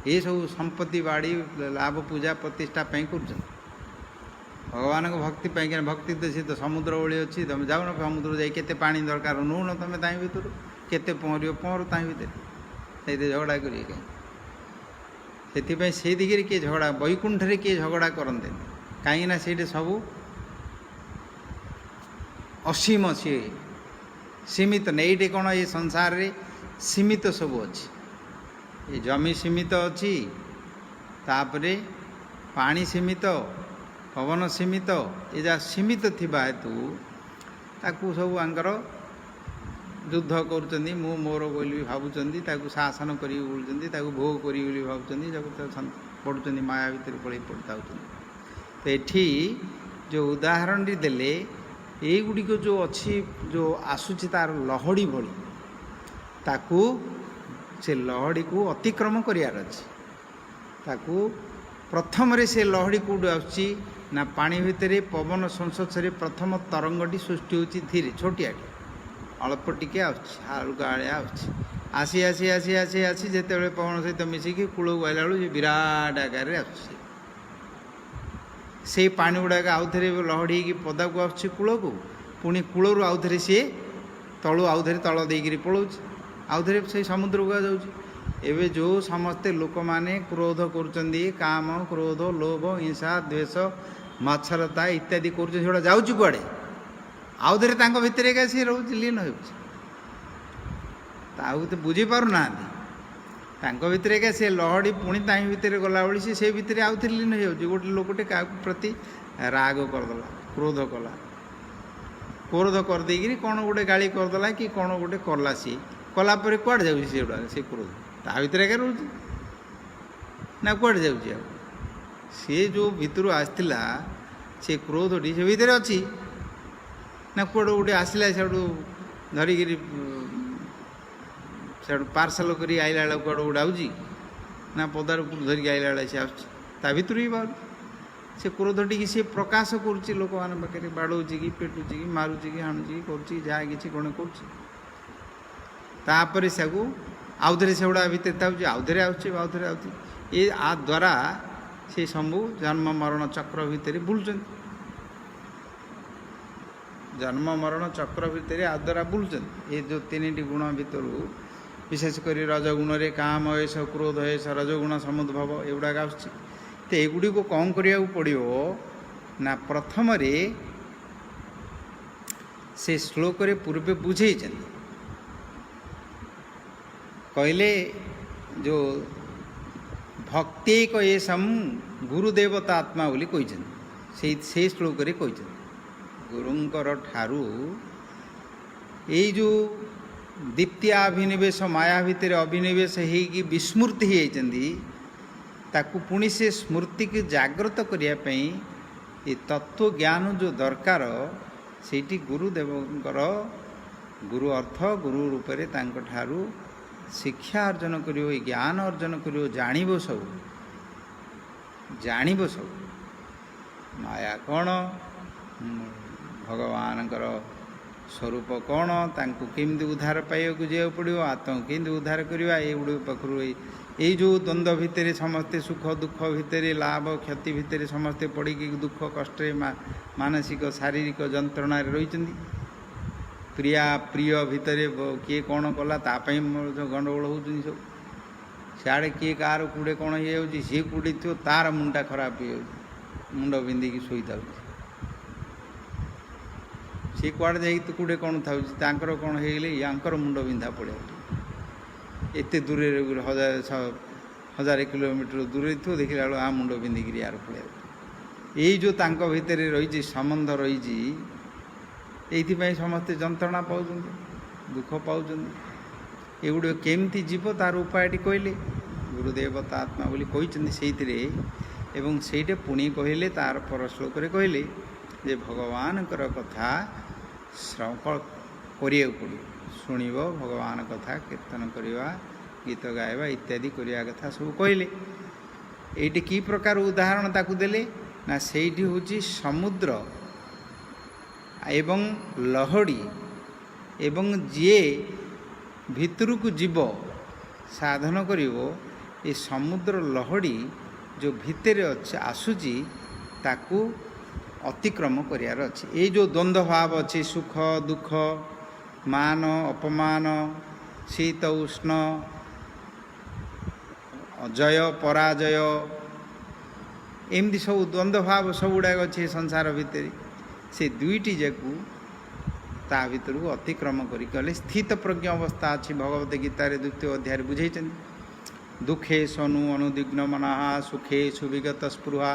ये सब संपत्ति बाड़ी लाभ पूजा प्रतिष्ठा कर भगवान को भक्ति भक्ति तो सी तो समुद्र भाई अच्छी तुम जाऊन समुद्र जाते पा दरकार नौन तुम ता भर केते पहर पहर ता भर झगड़ा करें से दिखे किए झगड़ा वैकुंठ किए झगड़ा करते कहीं से सबू ଅସୀମ ସିଏ ସୀମିତ ନାହିଁ। ଏଇଠି କ'ଣ ଏ ସଂସାରରେ ସୀମିତ ସବୁ ଅଛି। ଏ ଜମି ସୀମିତ ଅଛି, ତାପରେ ପାଣି ସୀମିତ, ପବନ ସୀମିତ, ଏ ଯାହା ସୀମିତ ଥିବା ହେତୁ ତାକୁ ସବୁ ଆଙ୍କର ଯୁଦ୍ଧ କରୁଛନ୍ତି। ମୁଁ ମୋର ବୋଲି ଭାବୁଛନ୍ତି, ତାକୁ ଶାସନ କରିବି ବୋଲୁଛନ୍ତି, ତାକୁ ଭୋଗ କରିବି ବୋଲି ଭାବୁଛନ୍ତି, ତାକୁ ପଡ଼ୁଛନ୍ତି ମାୟା ଭିତରେ ପଳେଇ ପଡ଼ିଥାଉଛନ୍ତି। ତ ଏଠି ଯେଉଁ ଉଦାହରଣଟି ଦେଲେ, ଏଇଗୁଡ଼ିକ ଯେଉଁ ଅଛି, ଯେଉଁ ଆସୁଛି ତା'ର ଲହଡ଼ି ଭଳି, ତାକୁ ସେ ଲହଡ଼ିକୁ ଅତିକ୍ରମ କରିବାର ଅଛି। ତାକୁ ପ୍ରଥମରେ ସେ ଲହଡ଼ି କେଉଁଠୁ ଆସୁଛି ନା ପାଣି ଭିତରେ ପବନ ସଂସ୍ପର୍ଶରେ ପ୍ରଥମ ତରଙ୍ଗଟି ସୃଷ୍ଟି ହେଉଛି ଧୀରେ, ଛୋଟିଆଟି, ଅଳ୍ପ ଟିକେ ଆସୁଛି, ହାଲୁକା ଆଳିଆ ଆସୁଛି। ଆସି ଆସି ଆସି ଆସି ଆସି ଯେତେବେଳେ ପବନ ସହିତ ମିଶିକି କୂଳକୁ ଆସିଲା ବେଳକୁ ସେ ବିରାଟ ଆକାରରେ ଆସୁଛି। ସେଇ ପାଣି ଗୁଡ଼ାକ ଆଉଥରେ ଲହଡ଼ି ହେଇକି ପଦାକୁ ଆସୁଛି କୂଳକୁ, ପୁଣି କୂଳରୁ ଆଉଥରେ ସିଏ ତଳୁ ଆଉଥରେ ତଳ ଦେଇକିରି ପଳାଉଛି, ଆଉଥରେ ସେଇ ସମୁଦ୍ରକୁ ଯାଉଛି। ଏବେ ଯେଉଁ ସମସ୍ତେ ଲୋକମାନେ କ୍ରୋଧ କରୁଛନ୍ତି, କାମ, କ୍ରୋଧ, ଲୋଭ, ହିଂସା, ଦ୍ୱେଷ, ମତ୍ସରତା ଇତ୍ୟାଦି କରୁଛନ୍ତି, ସେଗୁଡ଼ା ଯାଉଛି କୁଆଡ଼େ? ଆଉଥରେ ତାଙ୍କ ଭିତରେ ଏକା ସିଏ ରହୁଛି, ଲୀନ ହେଉଛି। ତାକୁ ତ ବୁଝିପାରୁନାହାନ୍ତି। ତାଙ୍କ ଭିତରେ ଏକା ସେ ଲହଡ଼ି ପୁଣି ତାଙ୍କ ଭିତରେ ଗଲାଭଳି ସେ ସେଇ ଭିତରେ ଆଉଥରେ ଲୀନ ହେଇଯାଉଛି। ଗୋଟେ ଲୋକଟେ କାହାକୁ ପ୍ରତି ରାଗ କରିଦେଲା, କ୍ରୋଧ କଲା, କ୍ରୋଧ କରିଦେଇକିରି କ'ଣ ଗୋଟେ ଗାଳି କରିଦେଲା କି କ'ଣ ଗୋଟେ କଲା, ସିଏ କଲା ପରେ କୁଆଡ଼େ ଯାଉଛି ସେଗୁଡ଼ା? ସେ କ୍ରୋଧ ତା ଭିତରେ ଏକା ରହୁଛି ନା କୁଆଡ଼େ ଯାଉଛି? ଆଉ ସିଏ ଯେଉଁ ଭିତରୁ ଆସିଥିଲା ସେ କ୍ରୋଧଟି ସେ ଭିତରେ ଅଛି ନା କୁଆଡ଼େ ଗୋଟେ ଆସିଲା, ସେଠୁ ଧରିକିରି ସେଠୁ ପାର୍ସଲ କରି ଆଇଲା ବେଳକୁ କୁଆଡ଼େ ଗୋଟେ ଆଉଛି ନା ପଦାରୁ ଧରିକି ଆଇଲା ବେଳେ ସେ ଆସୁଛି? ତା ଭିତରୁ ହିଁ ବାହାରୁଛି। ସେ କ୍ରୋଧଟିକି ସିଏ ପ୍ରକାଶ କରୁଛି ଲୋକମାନଙ୍କ ପାଖରେ, ବାଡ଼ଉଛି କି ପେଟୁଛି କି ମାରୁଛି କି ହାଣୁଛି କି କରୁଛି, ଯାହା କିଛି କ'ଣ କରୁଛି। ତାପରେ ସେକୁ ଆଉଥରେ ସେଗୁଡ଼ା ଭିତରେ ଥାଉଛି, ଆଉଥରେ ଆସୁଛି, ଆଉଥରେ ଆସୁଛି। ଏ ଆ ଦ୍ୱାରା ସେ ସବୁ ଜନ୍ମ ମରଣ ଚକ୍ର ଭିତରେ ବୁଲୁଛନ୍ତି। ଜନ୍ମ ମରଣ ଚକ୍ର ଭିତରେ ଆ ଦ୍ୱାରା ବୁଲୁଛନ୍ତି। ଏ ଯେଉଁ ତିନିଟି ଗୁଣ ଭିତରୁ ବିଶେଷ କରି ରଜଗୁଣରେ କାମ, ଏସ, କ୍ରୋଧ, ଏସ, ରଜଗୁଣ ସମୁଦ୍ଭବ ଏଗୁଡ଼ାକ ଆସୁଛି। ତ ଏଗୁଡ଼ିକୁ କ'ଣ କରିବାକୁ ପଡ଼ିବ ନା ପ୍ରଥମରେ ସେ ଶ୍ଲୋକରେ ପୂର୍ବେ ବୁଝେଇଛନ୍ତି। କହିଲେ ଯେଉଁ ଭକ୍ତିକ ଏସମ୍ ଗୁରୁଦେବତା ଆତ୍ମା ବୋଲି କହିଛନ୍ତି। ସେଇ ଶ୍ଲୋକରେ କହିଛନ୍ତି ଗୁରୁଙ୍କର ଠାରୁ ଏଇ ଯେଉଁ ଦ୍ୱିତୀୟାଭିନିବେଶ ମାୟା ଭିତରେ ଅଭିନିବେଶ ହେଇକି ବିସ୍ମୃତି ହେଇଯାଇଛନ୍ତି, ତାକୁ ପୁଣି ସେ ସ୍ମୃତିକୁ ଜାଗ୍ରତ କରିବା ପାଇଁ ଏ ତତ୍ତ୍ୱଜ୍ଞାନ ଯେଉଁ ଦରକାର, ସେଇଠି ଗୁରୁଦେବଙ୍କର, ଗୁରୁ ଅର୍ଥ ଗୁରୁ ରୂପରେ ତାଙ୍କଠାରୁ ଶିକ୍ଷା ଅର୍ଜନ କରିବ, ଜ୍ଞାନ ଅର୍ଜନ କରିବ, ଜାଣିବ ସବୁ, ଜାଣିବ ସବୁ। ମାୟା କ'ଣ, ଭଗବାନଙ୍କର ସ୍ୱରୂପ କ'ଣ, ତାଙ୍କୁ କେମିତି ଉଦ୍ଧାର ପାଇବାକୁ ଯିବାକୁ ପଡ଼ିବ, ଆତ୍ମାକୁ କେମିତି ଉଦ୍ଧାର କରିବା, ଏଗୁଡ଼ିକ ପାଖରୁ ଏଇ ଯେଉଁ ଦ୍ୱନ୍ଦ୍ୱ ଭିତରେ ସମସ୍ତେ ସୁଖ ଦୁଃଖ ଭିତରେ, ଲାଭ କ୍ଷତି ଭିତରେ ସମସ୍ତେ ପଡ଼ିକି ଦୁଃଖ କଷ୍ଟରେ ମାନସିକ ଶାରୀରିକ ଯନ୍ତ୍ରଣାରେ ରହିଛନ୍ତି। ପ୍ରିୟା ପ୍ରିୟ ଭିତରେ କିଏ କ'ଣ କଲା ତା ପାଇଁ ଗଣ୍ଡଗୋଳ ହେଉଛନ୍ତି ସବୁ। ସିଆଡ଼େ କିଏ କାହାର କୁଡ଼େ କ'ଣ ହେଇଯାଉଛି, ସିଏ କୁଡ଼େ ଥିବ ତା'ର ମୁଣ୍ଡଟା ଖରାପ ହେଇଯାଉଛି, ମୁଣ୍ଡ ବିନ୍ଧିକି ଶୋଇଥାଉଛି। ସିଏ କୁଆଡ଼େ ଯାଇକି କୁଡ଼େ କ'ଣ ଥାଉଛି, ତାଙ୍କର କ'ଣ ହେଇଗଲେ ୟାଙ୍କର ମୁଣ୍ଡ ବିନ୍ଧା ପଳାଉଛି। ଏତେ ଦୂରରେ ହଜାରେ କିଲୋମିଟର ଦୂରରେ ଥିବ, ଦେଖିଲା ବେଳକୁ ମୁଣ୍ଡ ବିନ୍ଧିକିରି ୟାର ପଳାଉଛି। ଏଇ ଯେଉଁ ତାଙ୍କ ଭିତରେ ରହିଛି ସମ୍ବନ୍ଧ ରହିଛି, ଏଇଥିପାଇଁ ସମସ୍ତେ ଯନ୍ତ୍ରଣା ପାଉଛନ୍ତି, ଦୁଃଖ ପାଉଛନ୍ତି। ଏଗୁଡ଼ିକ କେମିତି ଯିବ ତାର ଉପାୟଟି କହିଲେ, ଗୁରୁଦେବତା ଆତ୍ମା ବୋଲି କହିଛନ୍ତି ସେଇଥିରେ। ଏବଂ ସେଇଟା ପୁଣି କହିଲେ ତାର ପର ଶ୍ଲୋକରେ କହିଲେ ଯେ ଭଗବାନଙ୍କର କଥା ଶ୍ରବଣ କରିବାକୁ ପଡ଼ିବ, ଶୁଣିବ, ଭଗବାନ କଥା କୀର୍ତ୍ତନ କରିବା, ଗୀତ ଗାଇବା ଇତ୍ୟାଦି କରିବା କଥା ସବୁ କହିଲେ। ଏଇଠି କି ପ୍ରକାର ଉଦାହରଣ ତାକୁ ଦେଲେ ନା ସେଇଠି ହେଉଛି ସମୁଦ୍ର ଏବଂ ଲହଡ଼ି, ଏବଂ ଯିଏ ଭିତରକୁ ଯିବ ସାଧନ କରିବ, ଏ ସମୁଦ୍ର ଲହଡ଼ି ଯେଉଁ ଭିତରେ ଅଛି ଆସୁଛି ତାକୁ ଅତିକ୍ରମ କରିବାର ଅଛି। ଏଇ ଯେଉଁ ଦ୍ୱନ୍ଦ୍ୱ ଭାବ ଅଛି, ସୁଖ ଦୁଃଖ, ମାନ ଅପମାନ, ଶୀତ ଉଷ୍ଣ, ଜୟ ପରାଜୟ, ଏମିତି ସବୁ ଦ୍ୱନ୍ଦ୍ୱ ଭାବ ସବୁଗୁଡ଼ାକ ଅଛି ସଂସାର ଭିତରେ। ସେ ଦୁଇଟି ଯାକୁ ତା ଭିତରକୁ ଅତିକ୍ରମ କରି ଗଲେ ସ୍ଥିତ ପ୍ରଜ୍ଞ ଅବସ୍ଥା ଅଛି। ଭଗବତ ଗୀତାରେ 2ୟ ଅଧ୍ୟାୟରେ ବୁଝେଇଛନ୍ତି, ଦୁଃଖେ ସନୁ ଅନୁଦିଗ୍ନ ମନଃ ସୁଖେ ସୁବିଗତ ସ୍ପୃହା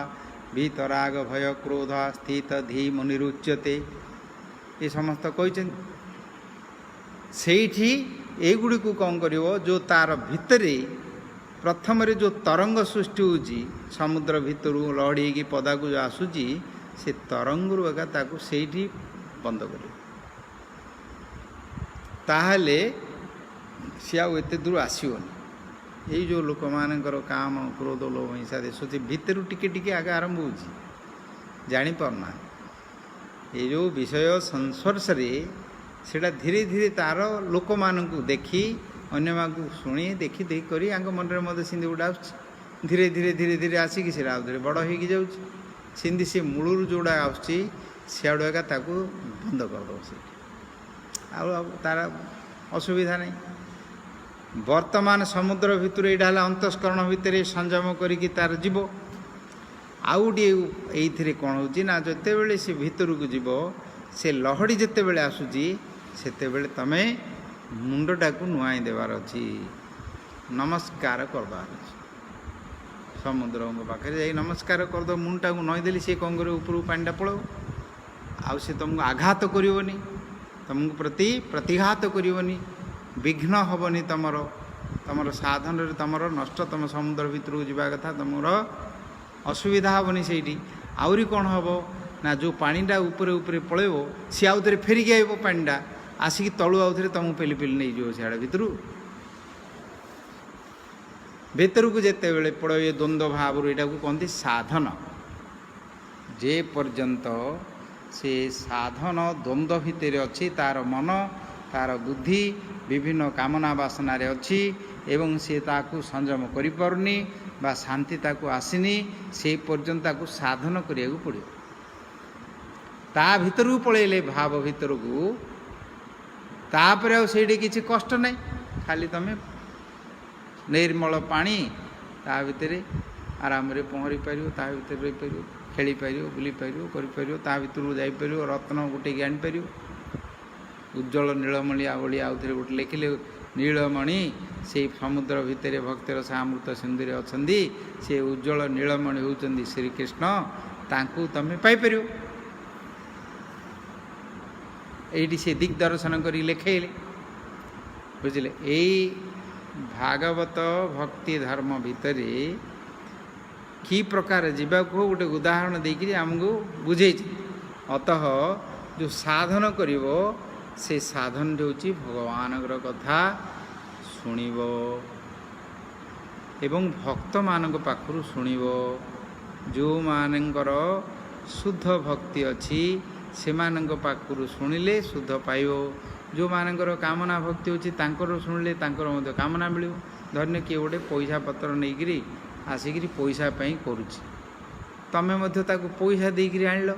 ଭିତରାଗ ଭୟ କ୍ରୋଧ ସ୍ଥିତ ଧୀ ମୁନିରୁଚ୍ୟତେ, ଏ ସମସ୍ତ କହିଛନ୍ତି। ସେଇଠି ଏଇଗୁଡ଼ିକୁ କ'ଣ କରିବ, ଯେଉଁ ତା'ର ଭିତରେ ପ୍ରଥମରେ ଯେଉଁ ତରଙ୍ଗ ସୃଷ୍ଟି ହେଉଛି ସମୁଦ୍ର ଭିତରୁ ଲହଡ଼ି ହେଇକି ପଦାକୁ ଯେଉଁ ଆସୁଛି, ସେ ତରଙ୍ଗରୁ ଏକା ତାକୁ ସେଇଠି ବନ୍ଦ କରିବ। ତାହେଲେ ସିଏ ଆଉ ଏତେ ଦୂର ଆସିବନି। ଏଇ ଯେଉଁ ଲୋକମାନଙ୍କର କାମ କ୍ରୋଧ ଲୋଭ ହିଂସା ଦେଶ, ସେ ଭିତରୁ ଟିକେ ଟିକେ ଆଗ ଆରମ୍ଭ ହେଉଛି, ଜାଣିପାରୁନାହାନ୍ତି। ଏଇ ଯେଉଁ ବିଷୟ ସଂସ୍ପର୍ଶରେ ସେଇଟା ଧୀରେ ଧୀରେ ତା'ର ଲୋକମାନଙ୍କୁ ଦେଖି ଅନ୍ୟମାନଙ୍କୁ ଶୁଣି ଦେଖି ଦେଖି କରି ଆଙ୍କ ମନରେ ମଧ୍ୟ ସିନ୍ଧି ଗୁଡ଼ା ଆସୁଛି। ଧୀରେ ଧୀରେ ଧୀରେ ଧୀରେ ଆସିକି ସେଇଟା ଆଉ ଧୀରେ ବଡ଼ ହେଇକି ଯାଉଛି। ସେମିତି ସେ ମୂଳରୁ ଯେଉଁଟା ଆସୁଛି ସିଆଡ଼ୁ ଏକା ତାକୁ ବନ୍ଦ କରିଦେବ। ସେଇଠି ଆଉ ତା'ର ଅସୁବିଧା ନାହିଁ। ବର୍ତ୍ତମାନ ସମୁଦ୍ର ଭିତରୁ ଏଇଟା ହେଲା ଅନ୍ତଃସ୍କରଣ ଭିତରେ ସଂଯମ କରିକି ତା'ର ଯିବ। ଆଉ ଗୋଟିଏ ଏଇଥିରେ କ'ଣ ହେଉଛି ନା, ଯେତେବେଳେ ସେ ଭିତରକୁ ଯିବ, ସେ ଲହଡ଼ି ଯେତେବେଳେ ଆସୁଛି ସେତେବେଳେ ତମେ ମୁଣ୍ଡଟାକୁ ନୁଆଇଁ ଦେବାର ଅଛି, ନମସ୍କାର କରିବାର ଅଛି। ସମୁଦ୍ରଙ୍କ ପାଖରେ ଯାଇ ନମସ୍କାର କରିଦେବ, ମୁଣ୍ଡଟାକୁ ନଇଁଦେଲି ସେ କ'ଣ କରିବ, ଉପରକୁ ପାଣିଟା ପଳାଉ। ଆଉ ସେ ତୁମକୁ ଆଘାତ କରିବନି, ତୁମକୁ ପ୍ରତିଘାତ କରିବନି, ବିଘ୍ନ ହେବନି। ତୁମର ସାଧନରେ ତୁମର ନଷ୍ଟ, ତୁମ ସମୁଦ୍ର ଭିତରକୁ ଯିବା କଥା ତୁମର ଅସୁବିଧା ହେବନି। ସେଇଠି ଆହୁରି କ'ଣ ହେବ ନା, ଯେଉଁ ପାଣିଟା ଉପରେ ଉପରେ ପଳାଇବ ସିଏ ଆଉ ଥରେ ଫେରିକି ଆସିବ, ପାଣିଟା ଆସିକି ତଳୁ ଆଉ ଥରେ ତୁମକୁ ପେଲି ପେଲି ନେଇଯିବ ସିଆଡ଼େ ଭିତରକୁ ଯେତେବେଳେ ପଳାଇବ। ଏ ଦ୍ୱନ୍ଦ୍ୱ ଭାବରୁ ଏଇଟାକୁ କହନ୍ତି ସାଧନ। ଯେ ପର୍ଯ୍ୟନ୍ତ ସେ ସାଧନ ଦ୍ୱନ୍ଦ୍ୱ ଭିତରେ ଅଛି, ତା'ର ମନ ତା'ର ବୁଦ୍ଧି ବିଭିନ୍ନ କାମନା ବାସନାରେ ଅଛି ଏବଂ ସେ ତାକୁ ସଂଯମ କରିପାରୁନି ବା ଶାନ୍ତି ତାକୁ ଆସିନି, ସେଇ ପର୍ଯ୍ୟନ୍ତ ତାକୁ ସାଧନ କରିବାକୁ ପଡ଼ିବ। ତା ଭିତରକୁ ପଳାଇଲେ ଭାବ ଭିତରକୁ, ତାପରେ ଆଉ ସେଇଠି କିଛି କଷ୍ଟ ନାହିଁ। ଖାଲି ତୁମେ ନିର୍ମଳ ପାଣି, ତା ଭିତରେ ଆରାମରେ ପହଁରି ପାରିବ, ତା ଭିତରେ ରହିପାରିବ, ଖେଳିପାରିବ, ବୁଲିପାରିବ, କରିପାରିବ, ତା ଭିତରକୁ ଯାଇପାରିବ, ରତ୍ନ ଗୋଟେକି ଆଣିପାରିବ। ଉଜ୍ଜଳ ନୀଳମଣି ଭଳି ଆଉ ଥରେ ଗୋଟେ ଲେଖିଲେ, ନୀଳମଣି ସେଇ ସମୁଦ୍ର ଭିତରେ ଭକ୍ତର ସାମୃତ ସିନ୍ଧୁରେ ଅଛନ୍ତି। ସେ ଉଜ୍ଜଳ ନୀଳମଣି ହେଉଛନ୍ତି ଶ୍ରୀକୃଷ୍ଣ, ତାଙ୍କୁ ତୁମେ ପାଇପାରିବ। ଏଇଠି ସେ ଦିଗ୍ଦର୍ଶନ କରି ଲେଖେଇଲେ, ବୁଝିଲେ। ଏଇ ଭାଗବତ ଭକ୍ତି ଧର୍ମ ଭିତରେ କି ପ୍ରକାର ଯିବାକୁ ଗୋଟେ ଉଦାହରଣ ଦେଇକରି ଆମକୁ ବୁଝେଇଛି। ଅତଃ ଯେଉଁ ସାଧନ କରିବ, ସେ ସାଧନ ହେଉଛି ଭଗବାନଙ୍କର କଥା ଶୁଣିବ ଏବଂ ଭକ୍ତମାନଙ୍କ ପାଖରୁ ଶୁଣିବ। ଯେଉଁମାନଙ୍କର ଶୁଦ୍ଧ ଭକ୍ତି ଅଛି ସେମାନଙ୍କ ପାଖରୁ ଶୁଣିଲେ ଶୁଦ୍ଧ ପାଇବ। ଯେଉଁମାନଙ୍କର କାମନା ଭକ୍ତି ଅଛି ତାଙ୍କର ଶୁଣିଲେ ତାଙ୍କର ମଧ୍ୟ କାମନା ମିଳିବ। ଧନ୍ୟ କିଏ ଗୋଟେ ପଇସା ପତ୍ର ନେଇକରି ଆସିକିରି ପଇସା ପାଇଁ କରୁଛି, ତମେ ମଧ୍ୟ ତାକୁ ପଇସା ଦେଇକରି ଆଣିଲ।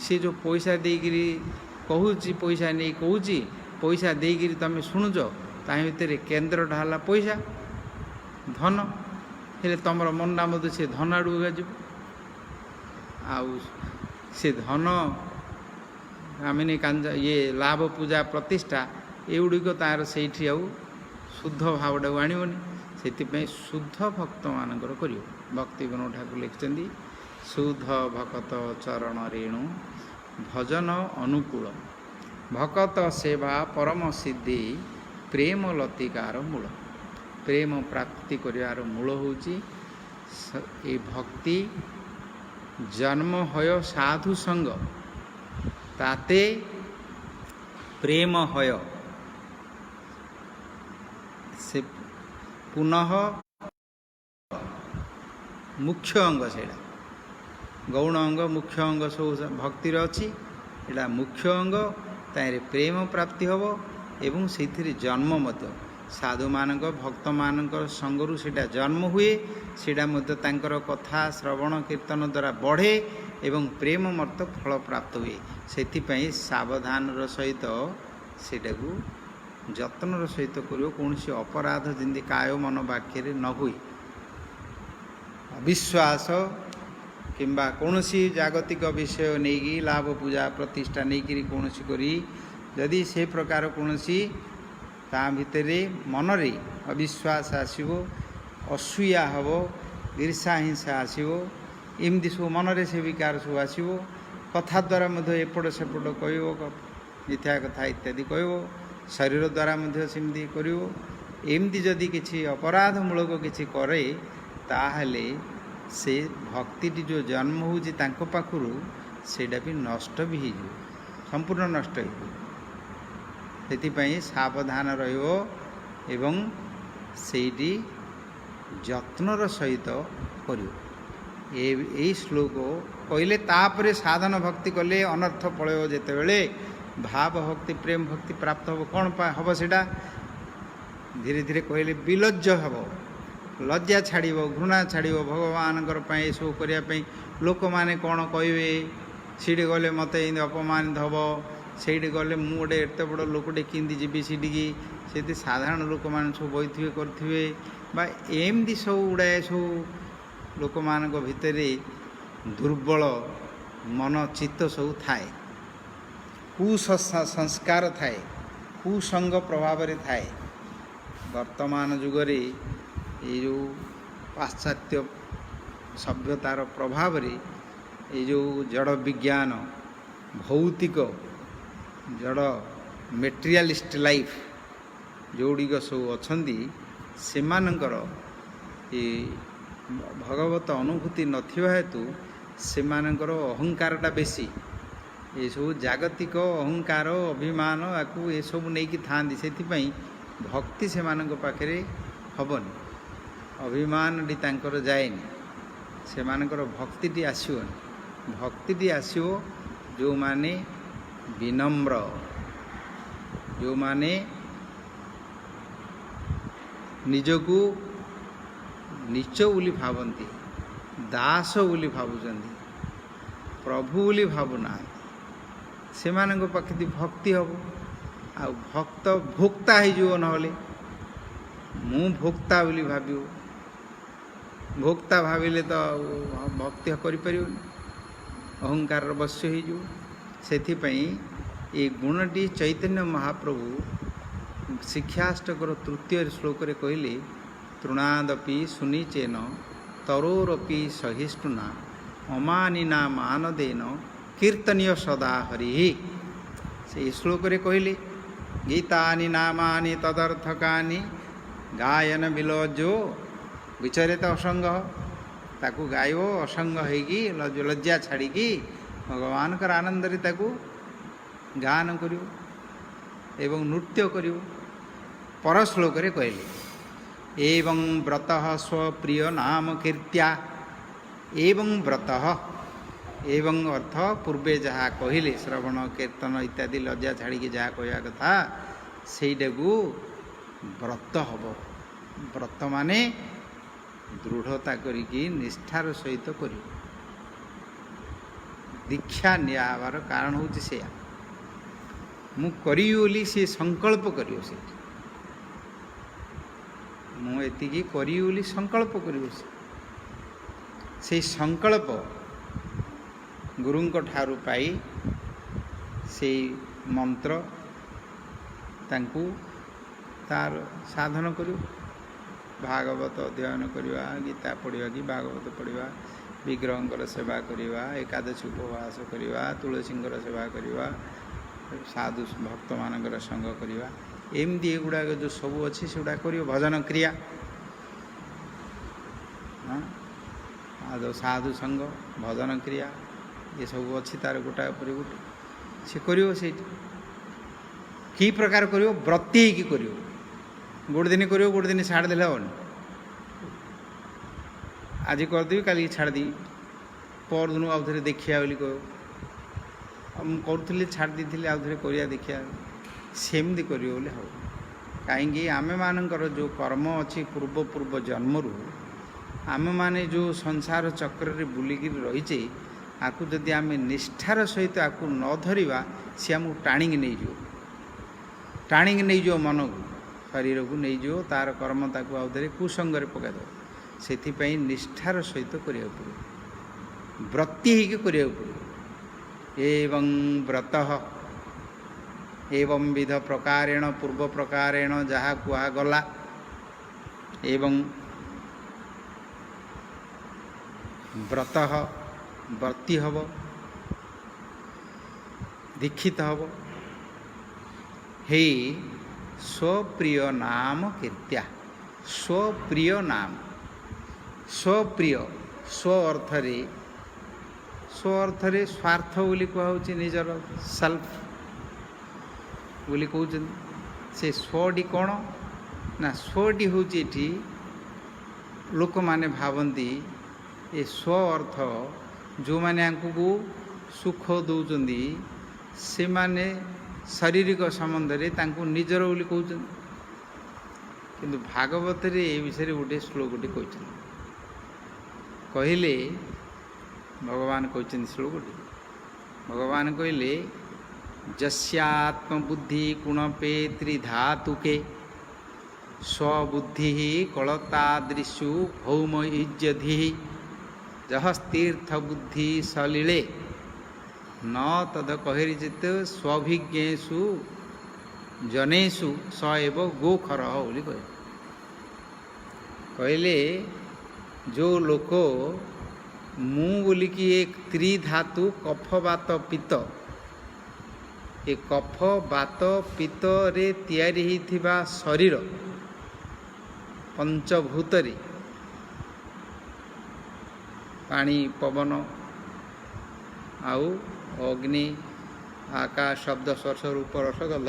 ସେ ଯେଉଁ ପଇସା ଦେଇକରି କହୁଛି, ପଇସା ନେଇ କହୁଛି, ପଇସା ଦେଇକରି ତମେ ଶୁଣୁଛ, ତା ଭିତରେ କେନ୍ଦ୍ରଟା ହେଲା ପଇସା, ଧନ। ହେଲେ ତୁମର ମନଟା ମଧ୍ୟ ସେ ଧନ ଆଡ଼କୁ ଯିବ। ଆଉ ସେ ଧନ କାମିନୀ କାଞ୍ଜ ଲାଭ ପୂଜା ପ୍ରତିଷ୍ଠା ଏଗୁଡ଼ିକ ତା'ର ସେଇଠି ଆଉ ଶୁଦ୍ଧ ଭାବଟାକୁ ଆଣିବନି। ସେଥିପାଇଁ ଶୁଦ୍ଧ ଭକ୍ତମାନଙ୍କର କରିବ। ଭକ୍ତିବିନୋଦ ଠାକୁର ଲେଖିଛନ୍ତି, ଶୁଦ୍ଧ ଭକତ ଚରଣ ରେଣୁ ଭଜନ ଅନୁକୂଳ ଭକତ ସେବା ପରମ ସିଦ୍ଧି ପ୍ରେମ ଲତିକାର ମୂଳ। ପ୍ରେମ ପ୍ରାପ୍ତି କରିବାର ମୂଳ ହେଉଛି ଏ ଭକ୍ତି। ଜନ୍ମ ହୟ ସାଧୁ ସଙ୍ଗ ତାତେ ପ୍ରେମ ହୟ, ସେ ପୁନଃ ମୁଖ୍ୟ ଅଙ୍ଗ। ସେଇଟା ଗୌଣ ଅଙ୍ଗ, ମୁଖ୍ୟ ଅଙ୍ଗ ସବୁ ଭକ୍ତିର ଅଛି। ଏଇଟା ମୁଖ୍ୟ ଅଙ୍ଗ, ତାହିଁରେ ପ୍ରେମ ପ୍ରାପ୍ତି ହେବ ଏବଂ ସେଇଥିରେ ଜନ୍ମ ମଧ୍ୟ ସାଧୁମାନଙ୍କ ଭକ୍ତମାନଙ୍କ ସଙ୍ଗରୁ ସେଇଟା ଜନ୍ମ ହୁଏ। ସେଇଟା ମଧ୍ୟ ତାଙ୍କର କଥା ଶ୍ରବଣ କୀର୍ତ୍ତନ ଦ୍ୱାରା ବଢ଼େ ଏବଂ ପ୍ରେମ ମଧ୍ୟ ଫଳ ପ୍ରାପ୍ତ ହୁଏ। ସେଥିପାଇଁ ସାବଧାନର ସହିତ ସେଇଟାକୁ ଯତ୍ନର ସହିତ କରିବ। କୌଣସି ଅପରାଧ ଯେମିତି କାୟ ମନ ବାକ୍ୟରେ ନ ହୁଏ। ବିଶ୍ୱାସ କିମ୍ବା କୌଣସି ଜାଗତିକ ବିଷୟ ନେଇକି ଲାଭ ପୂଜା ପ୍ରତିଷ୍ଠା ନେଇକରି କୌଣସି କରି जदि से प्रकार कौनसी ता भितरे मनरे अविश्वास आसो असूया हम ईर्षा हिंसा आसो एमती सब मनरे से विकार सब आसो कथा द्वारा एपट सेपट कह मिथ्या कथा इत्यादि कह शरीर द्वारा सेमती कर एमती जदि किसी अपराधमूलक किसी करे ताहले से भक्ति जो जन्म होची तांको पाखुरु सेटा भी नष्ट भी हो संपूर्ण नष्ट हो सेतिपई सावधान रहियो एवं सेठी जत्नर सहित करियो ए श्लोक कहले तापरे साधन भक्ति कले अनर्थ पलय जेते बेले भाव भक्ति प्रेम भक्ति प्राप्त हो कौन हम सेटा धीरे धीरे कहले विलज्ज हम लज्जा छाड़ घृणा छाड़ भगवान सब करने लोक मैंने कौन कहे सीढ़ी गले मत अपमानित हम से गले मुझे गोटे एत बड़ लोकटे किंदी जी सीढ़ी से साधारण लोक मैंने सब बही करें एमती सब गुड़ाए सब लोक मान भितर दुर्बल मन चित्त सब थाए कुसंस्कार थाए कुसंग प्रभाव थाए वर्तमान जुगरे ये जो पाश्चात्य सभ्यतार प्रभाव रे ये जो जड़ विज्ञान भौतिक जड़ मेटेरियलिस्ट लाइफ जोड़िक सब अच्छी से भगवत अनुभूति नथिबा हेतु से अहंकारटा बेसी ये सब जागतिक अहंकार अभिमान आपको ये सब नहीं था से भक्ति से पाखे हबनी अभिमानटी तांकर जाएनि से भक्ति आसोनी भक्ति आसो जो माने विनम्र जो माने निजको नीच बोली भावती दास बोली भावुंट प्रभु बोली भावुना से पाखे भक्ति हम आ भक्त भोक्ता हो नहले मु भोक्ता बोली भाव भोक्ता भाविले तो भक्ति करें अहंकार वश्य हो ये गुणटी चैतन्य महाप्रभु शिक्षाष्टकर तृतीय श्लोक कहले तृणादपि सुनिचेन तरोरपि सहिष्णुना अमानिना मानदेन कीर्तनीय सदा हरि से श्लोक कहले गीतानि नामानि तदर्थकानि गायन विलज्जो विचरित असंग ताकू गायो असंग होगी लज्जा छाड़ी भगवान का आनंद रे ताकू गान करियो एवं नृत्य करियो पर श्लोक रे कहले एवं व्रतः स्वप्रिय नाम कीर्त्या एवं व्रतः एवं अर्थ पूर्वे जहाँ कहले श्रवण कीर्तन इत्यादि लज्जा छाड़ी जहाँ कहवा कथा सेटा को व्रत हम व्रत माने दृढ़ता करिकी निष्ठार सहित कर दीक्षा नियाबार कारण हूँ से मु करी बोली से संकल्प करियो मुझे करी बोली संकल्प करियो से संकल्प गुरुंक ठारू पाई से मंत्र तांकू तार साधन करियो भागवत अध्ययन करवा गीता पढ़ा कि भागवत पढ़ा विग्रह सेवा करवा एकादशी उपवास करवा तुलसी सेवा करवा साधु भक्त मान संग करवा एमती एगुड़ा जो सब अच्छी से कर भजन क्रिया आदो साधु संग भजन क्रिया ये सब अच्छी तार गोटा पर गोटे सी कर कि प्रकार कर व्रती कर गोटे दिन कर गोटे दिन छाड़दे हेन आज करदेवी कल छाड़ी पर दिन आउ थे देखिया बोली कह करूँ छाड़ दी आउ थे कर देखिया सेमती कर हम कहीं आमे मानकर जो कर्म अच्छी पूर्व पूर्व जन्मरू आमे माने जो संसार चक्र रे बुलिकी रहीचे आपको जदि आम निष्ठार सहित आपको न धरिबा सी आमको टाणिकी नहीं जो मन को शरीर को नहीं जो तार कर्म ताकू आउे कुसंगे पकईद से निष्ठार सहित करा पड़े व्रती होकर करा पड़े एवं व्रत एवं विध प्रकारेण पूर्व प्रकारेण जहाँ कुहगला एवं व्रत व्रती हब दीक्षित हब हे स्वप्रिय नाम कीर्त्या स्वप्रिय नाम स्वप्रिय स्व अर्थरे स्वार्थ बोली कहूँ निजर सेल्फ बोली कहते से स्वटी कौन ना स्वटी हूँ ये लोक माने भावती ये स्व अर्थ जो माने को सुख दौरान से माने शारीरिक संबंध रे तांको निजर बोली कहते किंतु भागवत रे ए विषय गोटे श्लोकटी कहले भगवान कहते श्लोकटी भगवान कहले जस्यात्मबुद्धि गुणपे त्रिधातुके स्वबुद्धि कलतादृशु भौम इज्जधि जहस्तीर्थबुद्धि सलिले न तद कहिर्जित स्वभिज्ञेषु जनेषु स एव गोखर बोली कहले जो लोक मु बोली कि एक त्रिधातु कफ बात पित्त ए कफ बात पित्त रे तैयारी होइथिबा शरीर पंचभूत रे पानी पवन आउ अग्नि आकाश शब्द स्पर्श रूप रस गंध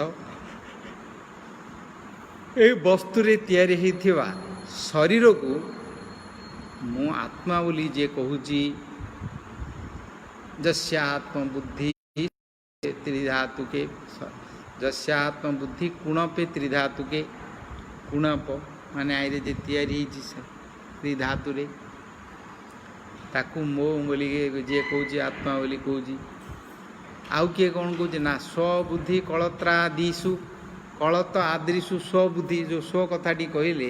ए वस्तु रे तैयारी होइथिबा शरीर को मु आत्मा बोली जे कहूची जस्यात्म बुद्धि त्रिधातुके जस्यात्म बुद्धि कुणपे त्रिधातुके कुणप माने आईरे जे तैयारी त्रिधातु रे ताकू मो बोली जे कहूँ आत्मा बोली कहूँ आउ किए कौन कहूँ ना स्वबुद्धि कलत्रादिशु कलत आदृशु स्वबुद्धि जो स्व कथाटी कहले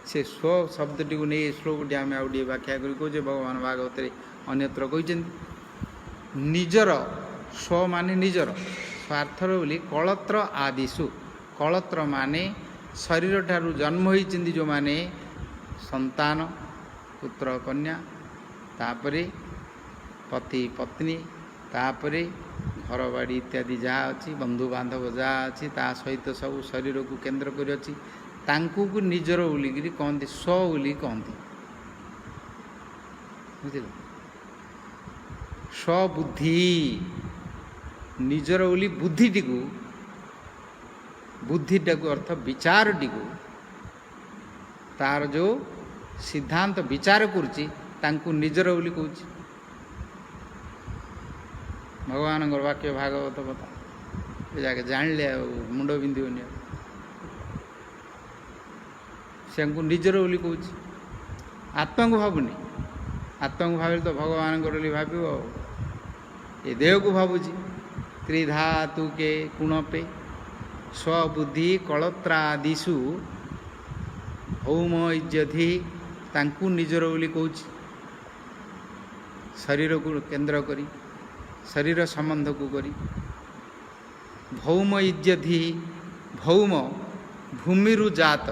से स्व शब्दटी को नहीं श्लोकटी आम आउ व्याख्या कर कहे भगवान भागवत अन्यत्र कहते निजर स्व माने निजर स्वार्थर बोली कलत्र आदिशु कलत्र माने शरीर ठारू जन्म होती जो माने संतान पुत्र कन्या तापरे पति पत्नी तापरे घर बाड़ी इत्यादि जहाँ अच्छी बंधु बांधव जहाँ अच्छी ता सहित सब शरीर को केन्द्र कर अच्छी तांकू को निजर बोलिकी कहते स्व बोली कहते बुझे स्वबुद्धि निजर बोली बुद्धिटी को बुद्धिटा को अर्थ विचारटी को तार जो सिद्धांत विचार करुच्ची तांकू निजर बोली कहूँ भगवान वाक्य भागवत बता जाके जान मुंड बिंधुनि से निजर बोली कहूँ आत्मा को भावुनी आत्मा को भाव तो भगवान भाव ये देह को भावुची त्रिधातु के कुणपे स्वबुद्धि कलत्रादिशु भौम इज्जधि तांकू निजर बोली कहूँ शरीर को केन्द्र करी शरीर संबंध को करी भौम इज्जधि भौम भूमिरु जात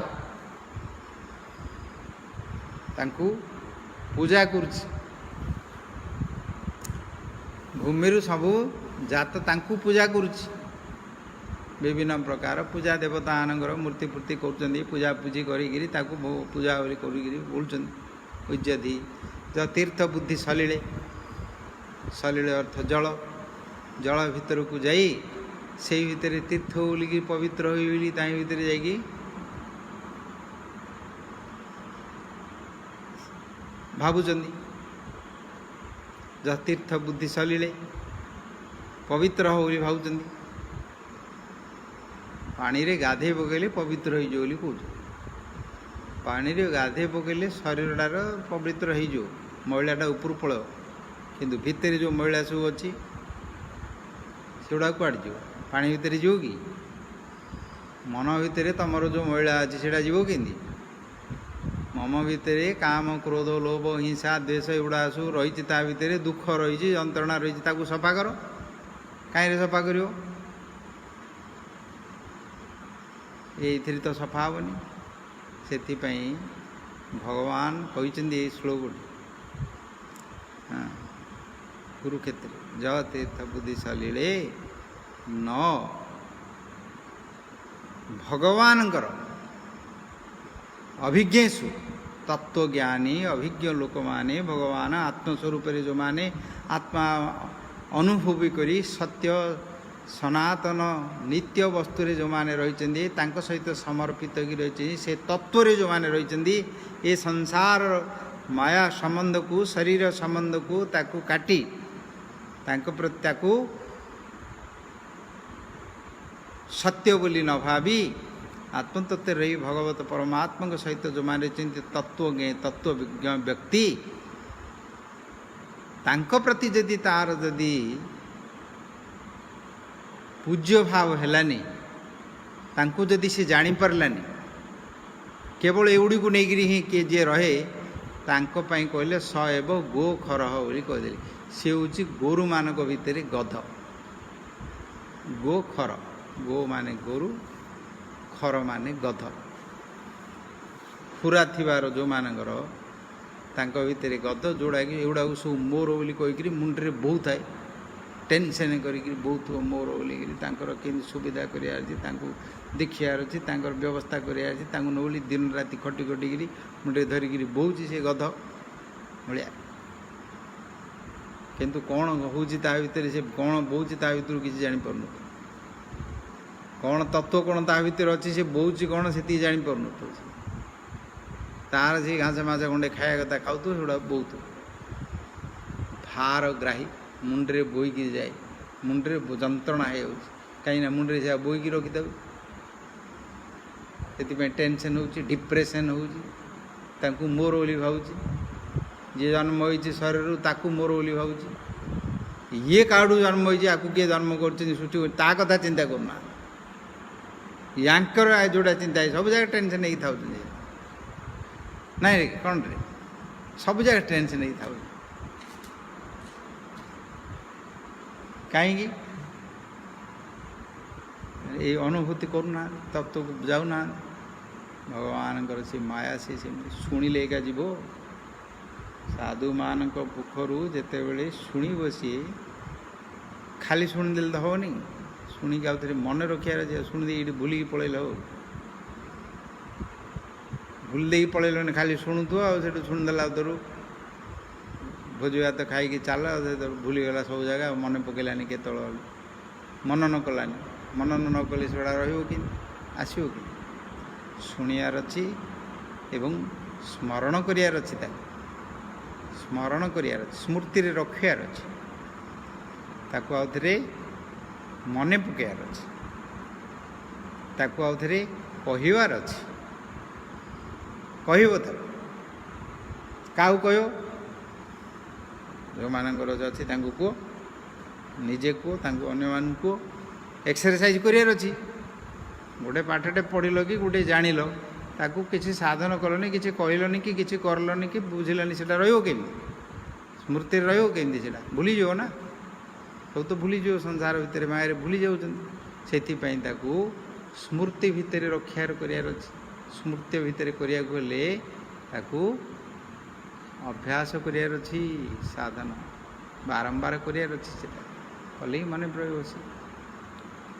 तांकू पूजा करुच्ची भूमिरु सबू जात तांकू पूजा करुच्ची विभिन्न प्रकार पूजा देवता आनंगर मूर्ति फूर्ति कर पूजा पूजी करी पूजा बोलुं उज्जधि जो तीर्थ बुद्धि सलिले सलिले अर्थ जल जल भितर को जाई से भितर तीर्थ बोलिकी पवित्र होली भितर जाइकी भावुचंदी जहाँ तीर्थ बुद्धि सलिले पवित्र हो बोली भावुचंदी पानी रे गाधे पकड़े पवित्र हो कहूँ पानी रे गाधे पकड़े शरीरटार पवित्र हो मैलाटा ऊपर पड़ो किंतु भितर जो मैला सब अच्छी सेगुड़ा कड़े जीव पानी भितर जीव कि मन भितर तुमर जो मैला अच्छी से जीव कि मम भितर काम क्रोध लोभ हिंसा द्वेष एगुड़ा सब रही भितर दुख रही जंत्रणा रही सफा कर कहीं सफा कर ଏଇଥିରେ ତ ସଫା ହେବନି। ସେଥିପାଇଁ ଭଗବାନ କହିଛନ୍ତି ଏଇ ଶ୍ଲୋକଟି, ହଁ, କୁରୁକ୍ଷେତ୍ର ଜ ତୀର୍ଥ ବୁଦ୍ଧି ସଲିଳେ ନ ଭଗବାନଙ୍କର ଅଭିଜ୍ଞେଷୁ ତତ୍ତ୍ୱଜ୍ଞାନୀ ଅଭିଜ୍ଞ ଲୋକମାନେ ଭଗବାନ ଆତ୍ମସ୍ୱରୂପରେ ଯେଉଁମାନେ ଆତ୍ମା ଅନୁଭୂତି କରି ସତ୍ୟ ସନାତନ ନିତ୍ୟ ବସ୍ତୁରେ ଯେଉଁମାନେ ରହିଛନ୍ତି, ତାଙ୍କ ସହିତ ସମର୍ପିତ ହୋଇକି ରହିଛନ୍ତି, ସେ ତତ୍ତ୍ୱରେ ଯେଉଁମାନେ ରହିଛନ୍ତି, ଏ ସଂସାର ମାୟା ସମ୍ବନ୍ଧକୁ ଶରୀର ସମ୍ବନ୍ଧକୁ ତାକୁ କାଟି ତାଙ୍କ ପ୍ରତି ତାକୁ ସତ୍ୟ ବୋଲି ନ ଭାବି ଆତ୍ମତତ୍ତ୍ୱରେ ରହି ଭଗବତ ପରମାତ୍ମାଙ୍କ ସହିତ ଯେଉଁମାନେ ରହିଛନ୍ତି ତତ୍ତ୍ୱବିଜ୍ଞ ବ୍ୟକ୍ତି, ତାଙ୍କ ପ୍ରତି ଯଦି ତାର ଯଦି ପୂଜ୍ୟ ଭାବ ହେଲାନି, ତାଙ୍କୁ ଯଦି ସେ ଜାଣିପାରିଲାନି, କେବଳ ଏଗୁଡ଼ିକୁ ନେଇକରି ହିଁ କିଏ ଯିଏ ରହେ, ତାଙ୍କ ପାଇଁ କହିଲେ ସ ଏବ ଗୋ ଖରହ ବୋଲି କହିଦେଲେ। ସେ ହେଉଛି ଗୋରୁମାନଙ୍କ ଭିତରେ ଗଧ। ଗୋ ଖର, ଗୋ ମାନେ ଗୋରୁ, ଖର ମାନେ ଗଧ। ଖୁରା ଥିବାର ଯେଉଁମାନଙ୍କର ତାଙ୍କ ଭିତରେ ଗଧ, ଯେଉଁଟାକି ଏଗୁଡ଼ାକୁ ସବୁ ମୋର ବୋଲି କହିକିରି ମୁଣ୍ଡରେ ବହୁଥାଏ, ଟେନସନ୍ କରିକି ବହୁଥିବ ମୋର ବୋଲିକିରି ତାଙ୍କର କେମିତି ସୁବିଧା କରିବାର ଅଛି, ତାଙ୍କୁ ଦେଖିବାର ଅଛି, ତାଙ୍କର ବ୍ୟବସ୍ଥା କରିବାର ଅଛି, ତାଙ୍କୁ ନ ବୋଲି ଦିନ ରାତି ଖଟି ଖଟିକିରି ମୁଣ୍ଡରେ ଧରିକିରି ବହୁଛି ସେ ଗଧ ଭଳିଆ। କିନ୍ତୁ କ'ଣ ହେଉଛି ତା ଭିତରେ, ସେ କ'ଣ ବହୁଛି ତା ଭିତରୁ କିଛି ଜାଣିପାରୁନଥିବ। କ'ଣ ତତ୍ତ୍ୱ କ'ଣ ତା ଭିତରେ ଅଛି, ସେ ବହୁଛି କ'ଣ ସେତିକି ଜାଣିପାରୁନଥିବ। ତାର ସେ ଘାସ ମାଛ ଖଣ୍ଡେ ଖାଇବା କଥା ଖାଉଥିବ, ସେଗୁଡ଼ା ବହୁଥିବ। ଭାର ଗ୍ରାହୀ, ମୁଣ୍ଡରେ ବୋହିକି ଯାଏ, ମୁଣ୍ଡରେ ଯନ୍ତ୍ରଣା ହେଇଯାଉଛି, କାହିଁକିନା ମୁଣ୍ଡରେ ସେ ବୋହିକି ରଖିଥାଉ। ସେଥିପାଇଁ ଟେନସନ୍ ହେଉଛି, ଡିପ୍ରେସନ୍ ହେଉଛି, ତାଙ୍କୁ ମୋର ବୋଲି ଭାବୁଛି। ଯିଏ ଜନ୍ମ ହୋଇଛି ଶରୀରରୁ ତାକୁ ମୋର ବୋଲି ଭାବୁଛି। ଇଏ କାହାଠୁ ଜନ୍ମ ହୋଇଛି, ଆକୁ କିଏ ଜନ୍ମ କରୁଛନ୍ତି, ସୃଷ୍ଟି କରୁଛି, ତା କଥା ଚିନ୍ତା କରୁନାହାନ୍ତି। ୟାଙ୍କର ଯେଉଁଟା ଚିନ୍ତା ହେଇ ସବୁ ଜାଗା ଟେନସନ୍ ହେଇକି ଥାଉଛନ୍ତି। ନାଇଁ ରେ କ'ଣ ରେ, ସବୁ ଜାଗା ଟେନସନ୍ ହେଇକି ଥାଉଛି। କାହିଁକି? ଏଇ ଅନୁଭୂତି କରୁନାହାନ୍ତି, ତତ୍ତ୍ୱକୁ ଯାଉନାହାନ୍ତି। ଭଗବାନଙ୍କର ସେ ମାୟା, ସେ ସେମିତି ଶୁଣିଲେ ଏକା ଯିବ। ସାଧୁମାନଙ୍କ ମୁଖରୁ ଯେତେବେଳେ ଶୁଣିବ, ସିଏ ଖାଲି ଶୁଣିଦେଲେ ତ ହେବନି, ଶୁଣିକି ଆଉ ଥରେ ମନେ ରଖିବାର ଅଛି। ଶୁଣିଦେଇ ଏଇଠି ଭୁଲିକି ପଳେଇଲେ ହବ? ଭୁଲି ଦେଇକି ପଳେଇଲନି, ଖାଲି ଶୁଣୁଥିବ ଆଉ ସେଠୁ ଶୁଣିଦେଲା ତୋର ଭୋଜି ଭାତ ଖାଇକି ଚାଲ, ଭୁଲିଗଲା ସବୁ ଜାଗା, ମନେ ପକେଇଲାନି କେତେବେଳେ, ମନନ କଲାନି। ମନନ ନ କଲେ ସେଗୁଡ଼ା ରହିବ କି, ଆସିବ କି? ଶୁଣିବାର ଅଛି ଏବଂ ସ୍ମରଣ କରିବାର ଅଛି, ତାକୁ ସ୍ମରଣ କରିବାର ଅଛି, ସ୍ମୃତିରେ ରଖିବାର ଅଛି, ତାକୁ ଆଉ ଥରେ ମନେ ପକାଇବାର ଅଛି, ତାକୁ ଆଉ ଥରେ କହିବାର ଅଛି। କହିବ ତାକୁ, କାହାକୁ କହିବ? ଯେଉଁମାନଙ୍କର ଅଛି ତାଙ୍କୁ କୁହ, ନିଜେ କୁହ, ତାଙ୍କୁ ଅନ୍ୟମାନଙ୍କୁ କୁହ। ଏକ୍ସରସାଇଜ୍ କରିବାର ଅଛି। ଗୋଟେ ପାଠଟେ ପଢ଼ିଲ କି ଗୋଟେ ଜାଣିଲ, ତାକୁ କିଛି ସାଧନ କଲନି, କିଛି କହିଲନି କି କିଛି କରିଲନି କି ବୁଝିଲନି, ସେଇଟା ରହିବ କେମିତି? ସ୍ମୃତିରେ ରହିବ କେମିତି? ସେଇଟା ଭୁଲିଯିବ ନା। ସବୁ ତ ଭୁଲିଯିବ, ସଂସାର ଭିତରେ ମାୟାରେ ଭୁଲି ଯାଉଛନ୍ତି। ସେଥିପାଇଁ ତାକୁ ସ୍ମୃତି ଭିତରେ ରକ୍ଷାର କରିବାର ଅଛି। ସ୍ମୃତି ଭିତରେ କରିବାକୁ ହେଲେ ତାକୁ ଅଭ୍ୟାସ କରିବାର ଅଛି, ସାଧନ ବାରମ୍ବାର କରିବାର ଅଛି। ସେଟା କଲେ ହିଁ ମନେ ରହିବ, ସେ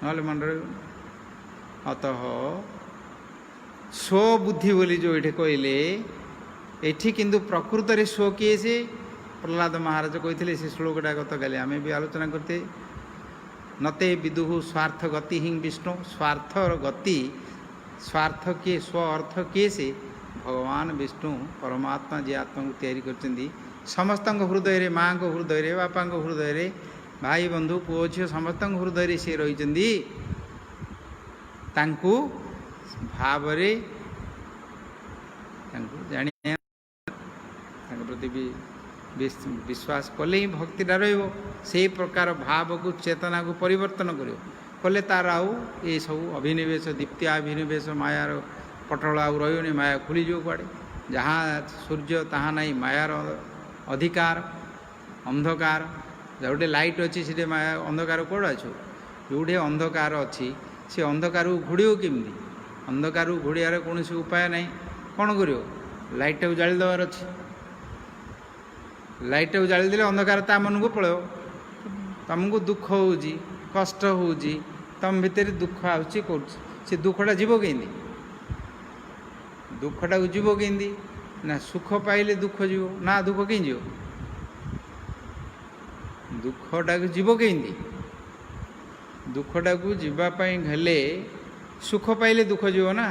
ନହେଲେ ମନେ ରହିବ। ଅତଃ ସ୍ୱବୁଦ୍ଧି ବୋଲି ଯେଉଁ ଏଠି କହିଲେ, ଏଠି କିନ୍ତୁ ପ୍ରକୃତରେ ସ୍ୱ କିଏ? ସେ ପ୍ରହ୍ଲାଦ ମହାରାଜ କହିଥିଲେ। ସେ ଶ୍ଲୋକଟା ଗତକାଲି ଆମେ ବି ଆଲୋଚନା କରିଥିଲେ। ନତେ ବିଦୁଃ ସ୍ୱାର୍ଥ ଗତି ହିଁ ବିଷ୍ଣୁ। ସ୍ୱାର୍ଥର ଗତି, ସ୍ୱାର୍ଥ କିଏ, ସ୍ୱ ଅର୍ଥ କିଏ? ସେ ଭଗବାନ ବିଷ୍ଣୁ ପରମାତ୍ମା, ଯିଏ ଆତ୍ମାକୁ ତିଆରି କରିଛନ୍ତି। ସମସ୍ତଙ୍କ ହୃଦୟରେ, ମାଆଙ୍କ ହୃଦୟରେ, ବାପାଙ୍କ ହୃଦୟରେ, ଭାଇ ବନ୍ଧୁ ପୁଅ ଝିଅ ସମସ୍ତଙ୍କ ହୃଦୟରେ ସେ ରହିଛନ୍ତି। ତାଙ୍କୁ ଭାବରେ ତାଙ୍କୁ ଜାଣିବା, ତାଙ୍କ ପ୍ରତି ବି ବିଶ୍ୱାସ କଲେ ହିଁ ଭକ୍ତିଟା ରହିବ। ସେହି ପ୍ରକାର ଭାବକୁ, ଚେତନାକୁ ପରିବର୍ତ୍ତନ କରିବ। କଲେ ତାର ଆଉ ଏସବୁ ଅଭିନିବେଶ, ଦୀପ୍ତ୍ୟାଭିନିବେଶ, ମାୟାର ପଟଳ ଆଉ ରହିବନି। ମାୟା ଖୋଲିଯିବ କୁଆଡ଼େ। ଯାହା ସୂର୍ଯ୍ୟ ତାହା ନାହିଁ ମାୟାର ଅଧିକାର। ଅନ୍ଧକାର, ଯେଉଁଠି ଲାଇଟ୍ ଅଛି ସେଠି ଅନ୍ଧକାର କୁଆଡ଼େ ଅଛି? ଯେଉଁଠି ଅନ୍ଧକାର ଅଛି ସେ ଅନ୍ଧକାରକୁ ଘୋଡ଼ିବ କେମିତି? अंधकार घोड़ियार कौन उपाय ना कौन कर लाइट टाक जालीदेवार अच्छे लाइट टाक जालीदे अंधकार ता मन को पड़ो तुमको दुख हो कष्ट हो तुम भितर दुख आसी से दुखटा जीव कि दुखटा जीव कि ना सुख पाइले दुख जीव ना दुख कहीं जीव दुखटा जीव कि दुखटा को जीवाई हेले सुख पाइले दुख जीव ना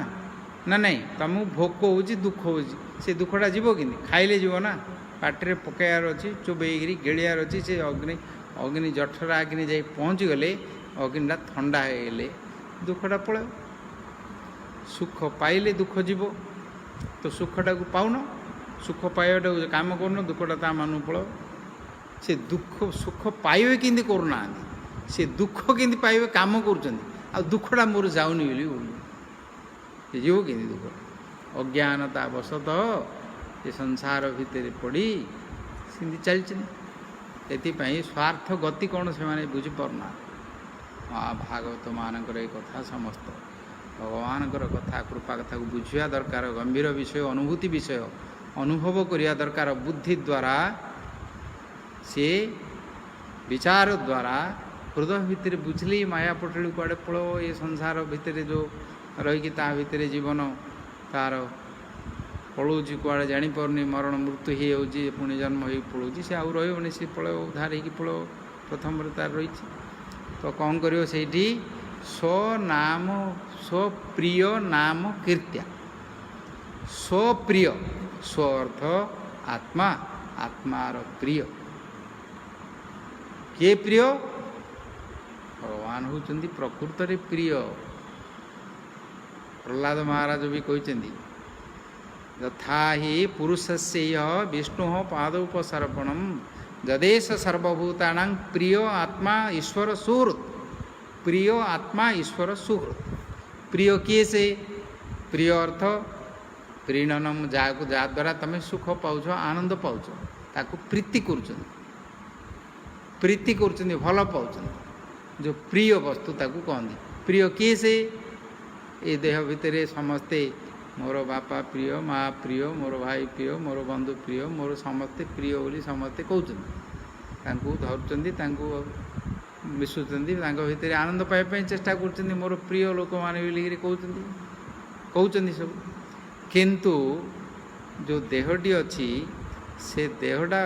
ना नहीं तुमको भोक हो दुख हो से दुखटा जीव कि खाइले जीव ना पाटे पकायार अच्छी चोबईकरी गिलियार अच्छी से अग्नि अग्नि जठरा अग्नि जा पहुँची गले अग्निटा ठंडा होगले दुखटा पड़े सुख पाइले दुख जीव तो सुखटा को पाऊन सुख पाइबाटा काम कर दुखटा ता मन पड़ से दुख सुख पाइबे कि करना से दुख कि पाइबे काम कर दुखटा मोर जाऊनी बोली जीव कि दुख अज्ञानता वशतः ये संसार भितर पड़ी सिंधी चलती स्वार्थ गति कौन से बुझीपारना महाभागवत मानकर ये कथा समस्त भगवान कथा कृपा कथा को बुझा दरकार गंभीर विषय अनुभूति विषय अनुभव करिया दरकार बुद्धि द्वारा से विचार द्वारा हृदय भितर बुझली माया पटली कुआड़े पड़ो ये संसार भितर जो रहीकि ता भितर जीवन तार पड़ोची कुआड़े जापारनी मरण मृत्यु हो पुणी जन्म हो पड़ोची से आउ रही सी पड़ो उधार हो पड़ो प्रथम तार रही तो कौन कर स्वनाम स्वप्रिय नाम कीर्त्या स्वप्रिय स्व अर्थ आत्मा आत्मार प्रिय किए प्रिय भगवान होती प्रकृत प्रिय प्रहलाद महाराज भी कहते यथा ही पुरुषस्य विष्णु पादोपसर्पणम जदेश सर्वभूतानां प्रिय आत्मा ईश्वर सुहृत प्रिय आत्मा ईश्वर सुहृत प्रिय किए से प्रिय अर्थ प्रीणनम जद्वारा तुम सुख पाउछ आनंद पाउछ ताकू प्रीति कर भल पाउछ जो प्रिय वस्तु ताकू कहती प्रिय किए से ये देह भितर समस्ते मोर बापा प्रिय माँ प्रिय मोर भाई प्रिय मोर बंधु प्रिय मोर समस्ते प्रिय बोली समस्ते कहते धरुंच मिशुंट भितर आनंद पाइबा चेष्टा कर मोर प्रिय लोक मैंने कहते सब किंतु जो देहटी अच्छी से देहटा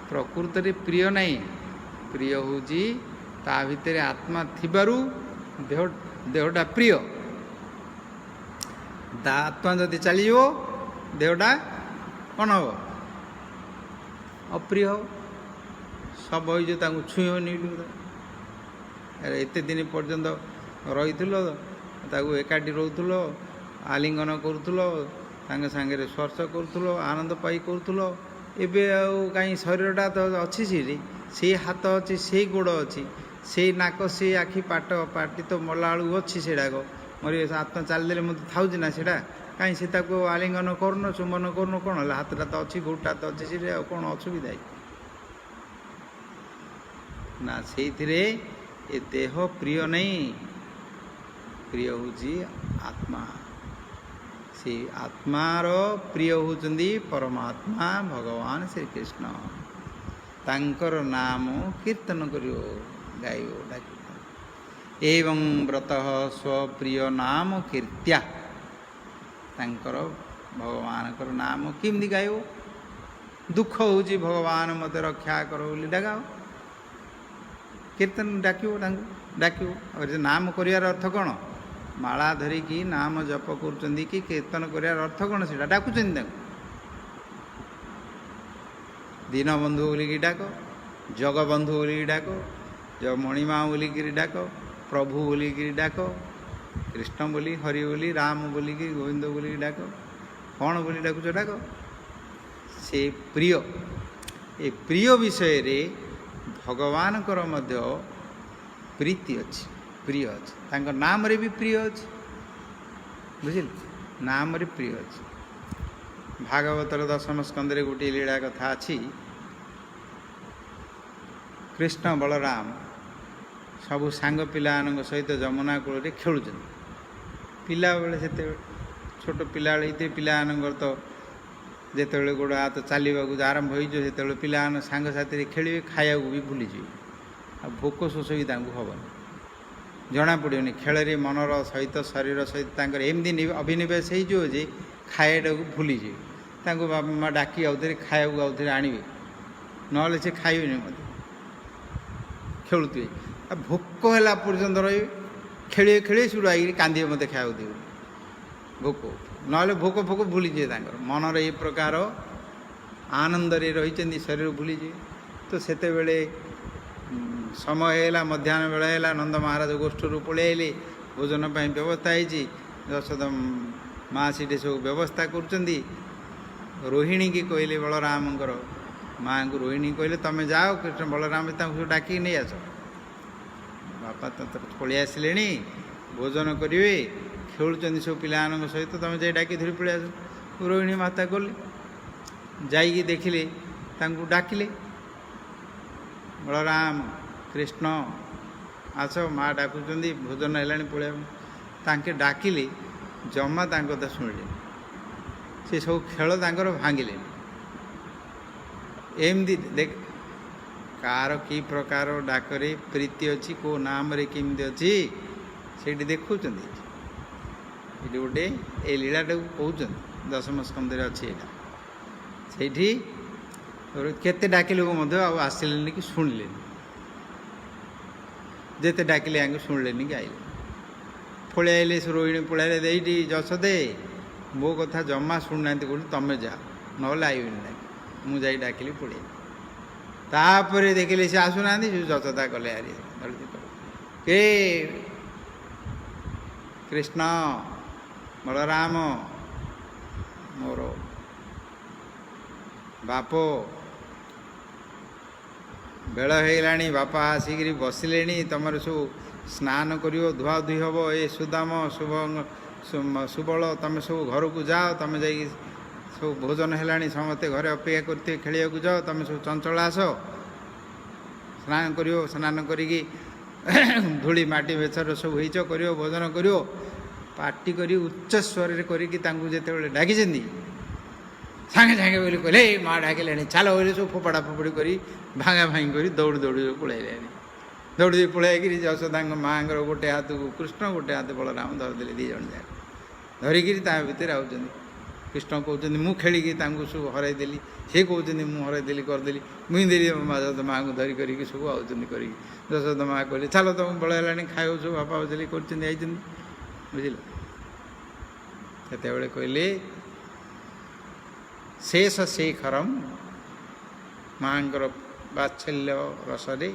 प्रकृत प्रिय नहीं प्रिय हूँ ता भितर आत्मा थिबारु देहटा प्रिय आत्मा जदि चली देहटा कौन हम अप्रिय हो सब हो छुई होनी एत दिन पर्यंत रही एकाठी रोल आलिंगन करुल सांगे स्पर्श करुल आनंद पाई करुल एबे कहीं शरीरटा तो अच्छी से हाथ अच्छी से गोड़ अच्छी से नाक से आखि पाट पाटी तो मला अच्छी से मोर आत्मा चलदे मत था ना से कहीं से आलिंगन करन चुंबन करन कौन है हाथटा तो अच्छी गोटा तो अच्छी से कौन असुविधा ना से देह प्रिय नहीं प्रिय हूँ आत्मा से आत्मार प्रिय होती परमात्मा भगवान श्री कृष्ण तांकर नाम कीर्तन करियो गाइयो डाक एवं व्रत स्वप्रिय नाम कीर्त्या तांकर भगवान नाम किमती गाइयो दुख हो भगवान मत रक्षा करो बोली डाकाओ कीर्तन डाकियो डाकियो अगर नाम करियार अर्थ कौन माला धरिकी नाम जप कर कीर्तन करियार अर्थ कौन से डाकुच दीनबंधु बोलिकी डाक जगबंधु बोलिकी डाक जग मणिमा बोलिकी डाक प्रभु बोलिकी डाक कृष्ण बोली हरि बोली राम बोलिकी गोविंद बोलिकी डाक कौन बोली डाकुच डाक से प्रिय ए प्रिय विषय रे भगवान प्रीति अच्छी प्रिय अच्छी तांको नाम रे भी प्रिय अच्छी बुझिल नाम रे प्रिय अच्छी भागवतर 10म स्कंदे गोटे लीला कथा अच्छी कृष्ण बलराम सबू सांग पिला सहित जमुना कूल खेलुं ପିଲାବେଳେ ସେତେବେଳେ ଛୋଟ ପିଲାବେଳେ ହେଇଥିବେ, ପିଲାମାନଙ୍କର ତ ଯେତେବେଳେ ଗୋଡ଼ ହାତ ଚାଲିବାକୁ ଆରମ୍ଭ ହୋଇଯିବ ସେତେବେଳେ ପିଲାମାନେ ସାଙ୍ଗସାଥିରେ ଖେଳିବେ, ଖାଇବାକୁ ବି ଭୁଲିଯିବେ, ଆଉ ଭୋକ ଶୋଷ ବି ତାଙ୍କୁ ହେବନି, ଜଣାପଡ଼ିବନି। ଖେଳରେ ମନର ସହିତ ଶରୀର ସହିତ ତାଙ୍କର ଏମିତି ଅଭିନିବେଶ ହେଇଯିବ ଯେ ଖାଇବାଟାକୁ ଭୁଲିଯିବେ। ତାଙ୍କୁ ବାପା ମା' ଡାକି ଆଉଥରେ ଖାଇବାକୁ ଆଉଥରେ ଆଣିବେ, ନହେଲେ ସେ ଖାଇବେନି ମଧ୍ୟ, ଖେଳୁଥିବେ। ଆଉ ଭୋକ ହେଲା ପର୍ଯ୍ୟନ୍ତ ରହିବେ, ଖେଳିବେ ଖେଳିବେ ସେଠୁ ଆଇକି କାନ୍ଦିବେ, ମୋତେ ଖାଇବାକୁ ଦେବେ, ଭୋକ, ନହେଲେ ଭୋକ ଫୋକ ଭୁଲିଯିବେ। ତାଙ୍କର ମନର ଏ ପ୍ରକାର ଆନନ୍ଦରେ ରହିଛନ୍ତି, ଶରୀର ଭୁଲିଯିବେ। ତ ସେତେବେଳେ ସମୟ ହେଲା, ମଧ୍ୟାହ୍ନ ବେଳ ହେଲା, ନନ୍ଦ ମହାରାଜ ଗୋଷ୍ଠରୁ ପଳେଇ ଆଇଲେ, ଭୋଜନ ପାଇଁ ବ୍ୟବସ୍ଥା ହେଇଛି। ଯଶୋଦା ମା' ସେଠି ସବୁ ବ୍ୟବସ୍ଥା କରୁଛନ୍ତି। ରୋହିଣୀକି କହିଲେ, ବଳରାମଙ୍କର ମାଆଙ୍କୁ ରୋହିଣୀ କହିଲେ, ତମେ ଯାଅ, କୃଷ୍ଣ ବଳରାମ ତାଙ୍କୁ ସବୁ ଡାକିକି ନେଇ ଆସ। ବାପା ତ ପଳେଇ ଆସିଲେଣି, ଭୋଜନ କରିବେ, ଖେଳୁଛନ୍ତି ସବୁ ପିଲାମାନଙ୍କ ସହିତ, ତମେ ଯାଇ ଡାକି ଧରି ପଳେଇ ଆସ। ରୋହିଣୀ ମାତା ଗଲେ, ଯାଇକି ଦେଖିଲେ, ତାଙ୍କୁ ଡାକିଲେ, ବଳରାମ କୃଷ୍ଣ ଆସ, ମା' ଡାକୁଛନ୍ତି, ଭୋଜନ ହେଲାଣି, ପଳେଇ। ତାଙ୍କେ ଡାକିଲେ, ଜମା ତାଙ୍କ କଥା ଶୁଣିଲେ, ସେ ସବୁ ଖେଳ ତାଙ୍କର ଭାଙ୍ଗିଲେନି। ଏମିତି ଦେଖ କାହାର କି ପ୍ରକାର ଡାକରେ ପ୍ରୀତି ଅଛି, କେଉଁ ନାମରେ କେମିତି ଅଛି ସେଇଠି ଦେଖୁଛନ୍ତି। ଏଠି ଗୋଟେ ଏ ଲୀଳାଟାକୁ କହୁଛନ୍ତି, ଦଶମ ସ୍କନ୍ଧରେ ଅଛି ଏଇଟା। ସେଇଠି କେତେ ଡାକିଲେ ମଧ୍ୟ ଆଉ ଆସିଲେନି କି ଶୁଣିଲେନି, ଯେତେ ଡାକିଲେ ଆଙ୍କୁ ଶୁଣିଲେନି କି ଆଇଲେ, ପଳେଇ ଆଇଲେ। ସେ ରୋହିଣୀ ପଳେଇ ଆଇଲେ, ଏଇଠି ଯଶୋଦେ ମୋ କଥା ଜମା ଶୁଣୁନାହାନ୍ତି, କହୁଛି ତମେ ଯାଅ, ନହେଲେ ଆଇବେନି ଡାକି, ମୁଁ ଯାଇ ଡାକିଲି ପଳେଇ। ତାପରେ ଦେଖିଲେ ସେ ଆସୁନାହାନ୍ତି, ଯଶୋଦା କଲେ ଆରି କେ କୃଷ୍ଣ ବଳରାମ ମୋର ବାପ, ବେଳ ହେଇଗଲାଣି, ବାପା ଆସିକିରି ବସିଲେଣି, ତମର ସବୁ ସ୍ନାନ କରିବ, ଧୁଆଧୁଇ ହେବ, ଏ ସୁଦାମ ସୁବଳ ତମେ ସବୁ ଘରକୁ ଯାଅ, ତମେ ଯାଇକି ସବୁ ଭୋଜନ ହେଲାଣି, ସମସ୍ତେ ଘରେ ଅପେକ୍ଷା କରିଥିବେ, ଖେଳିବାକୁ ଯାଅ, ତମେ ସବୁ ଚଞ୍ଚଳ ଆସ, ସ୍ନାନ କରିବ, ସ୍ନାନ କରିକି ଧୂଳି ମାଟି ବେଚର ସବୁ ହେଇଛ, କରିବ, ଭୋଜନ କରିବ। ପାଟି କରି ଉଚ୍ଚ ସ୍ୱରରେ କରିକି ତାଙ୍କୁ ଯେତେବେଳେ ଡାକିଛନ୍ତି, ସାଙ୍ଗେ ସାଙ୍ଗେ ବୋଲି କହିଲେ, ଏ ମା' ଡାକିଲେଣି, ଚାଲ ବୋଲି ସବୁ ଫୋପଡ଼ା ଫୋପଡ଼ି କରି ଭାଙ୍ଗା ଭାଙ୍ଗି କରି ଦୌଡ଼ି ଦୌଡ଼ି ପଳେଇଲେଣି। ଦୌଡ଼ି ପଳେଇକିରି ଯଶୋଦାଙ୍କ ମାଆଙ୍କର ଗୋଟେ ହାତକୁ କୃଷ୍ଣ, ଗୋଟେ ହାତ ବଳରାମ ଧରିଦେଲେ, ଦୁଇ ଜଣ ଯାକ ଧରିକିରି ତା ଭିତରେ ଆଉଛନ୍ତି। କୃଷ୍ଣ କହୁଛନ୍ତି ମୁଁ ଖେଳିକି ତାଙ୍କୁ ସବୁ ହରାଇଦେଲି, ସେ କହୁଛନ୍ତି ମୁଁ ହରାଇଦେଲି, କରିଦେଲି, ମୁଇଁ ଦେଲି ଯଶୋଦା ମାଆଙ୍କୁ ଧରି କରିକି ସବୁ ଆଉଛନ୍ତି କରିକି। ଯଶୋଦା ମା' କହିଲେ, ଚାଲ ତମକୁ ବେଳ ହେଲାଣି, ଖାଇବ, ସବୁ ବାପା ବସିଲି କରୁଛନ୍ତି, ଆଇଛନ୍ତି, ବୁଝିଲ। ସେତେବେଳେ କହିଲେ, ଶେଷ ଶେଖରମ୍, ମାଆଙ୍କର ବାତ୍ସଲ୍ୟ ରସରେ,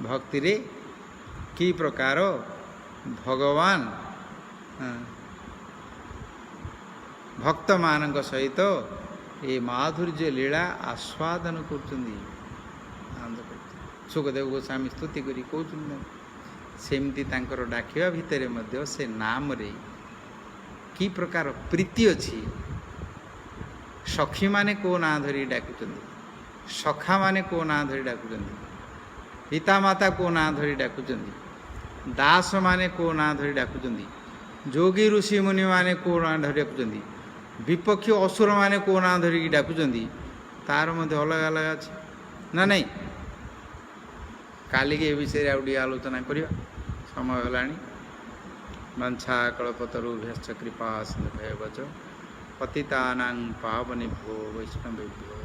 ଭକ୍ତିରେ କି ପ୍ରକାର ଭଗବାନ ଭକ୍ତମାନଙ୍କ ସହିତ ଏ ମାଧୁର୍ଯ୍ୟ ଲୀଳା ଆସ୍ୱାଦନ କରୁଛନ୍ତି, ଆନନ୍ଦ କରୁଛନ୍ତି। ସୁଖଦେବ ଗୋସ୍ୱାମୀ ସ୍ତୁତି କରି କହୁଛନ୍ତି, ସେମିତି ତାଙ୍କର ଡାକିବା ଭିତରେ ମଧ୍ୟ ସେ ନାମରେ କି ପ୍ରକାର ପ୍ରୀତି ଅଛି। ସଖୀମାନେ କେଉଁ ନାଁ ଧରି ଡାକୁଛନ୍ତି, ସଖାମାନେ କେଉଁ ନାଁ ଧରି ଡାକୁଛନ୍ତି, ପିତାମାତା କେଉଁ ନାଁ ଧରି ଡାକୁଛନ୍ତି, ଦାସମାନେ କେଉଁ ନାଁ ଧରି ଡାକୁଛନ୍ତି, ଯୋଗୀ ଋଷି ମୁନିମାନେ କେଉଁ ନାଁ ଧରି ଡାକୁଛନ୍ତି, ବିପକ୍ଷ ଅସୁରମାନେ କେଉଁ ନାଁ ଧରିକି ଡାକୁଛନ୍ତି, ତାର ମଧ୍ୟ ଅଲଗା ଅଲଗା ଅଛି ନା ନାହିଁ। କାଲିକି ଏ ବିଷୟରେ ଆଉ ଟିକେ ଆଲୋଚନା କରିବା, ସମୟ ହେଲାଣି। ବାଞ୍ଛା କଳ୍ପତରୁଭ୍ୟଶ୍ଚ କୃପା ସିନ୍ଧୁଭ୍ୟେବ ଚ ପତିତାନାଂ ପାବନେଭ୍ୟୋ ବୈଷ୍ଣବେଭ୍ୟୋ।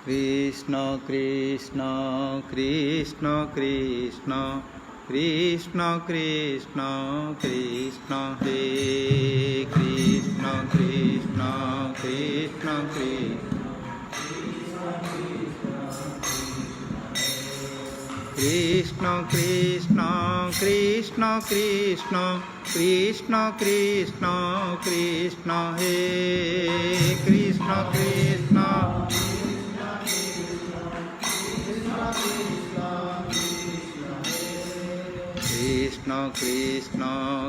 কৃষ্ণ কৃষ্ণ কৃষ্ণ কৃষ্ণ কৃষ্ণ কৃষ্ণ কৃষ্ণ হে কৃষ্ণ কৃষ্ণ কৃষ্ণ কৃষ্ণ কৃষ্ণ কৃষ্ণ কৃষ্ণ কৃষ্ণ কৃষ্ণ কৃষ্ণ হে কৃষ্ণ কৃষ্ণ কৃষ্ণ কৃষ্ণ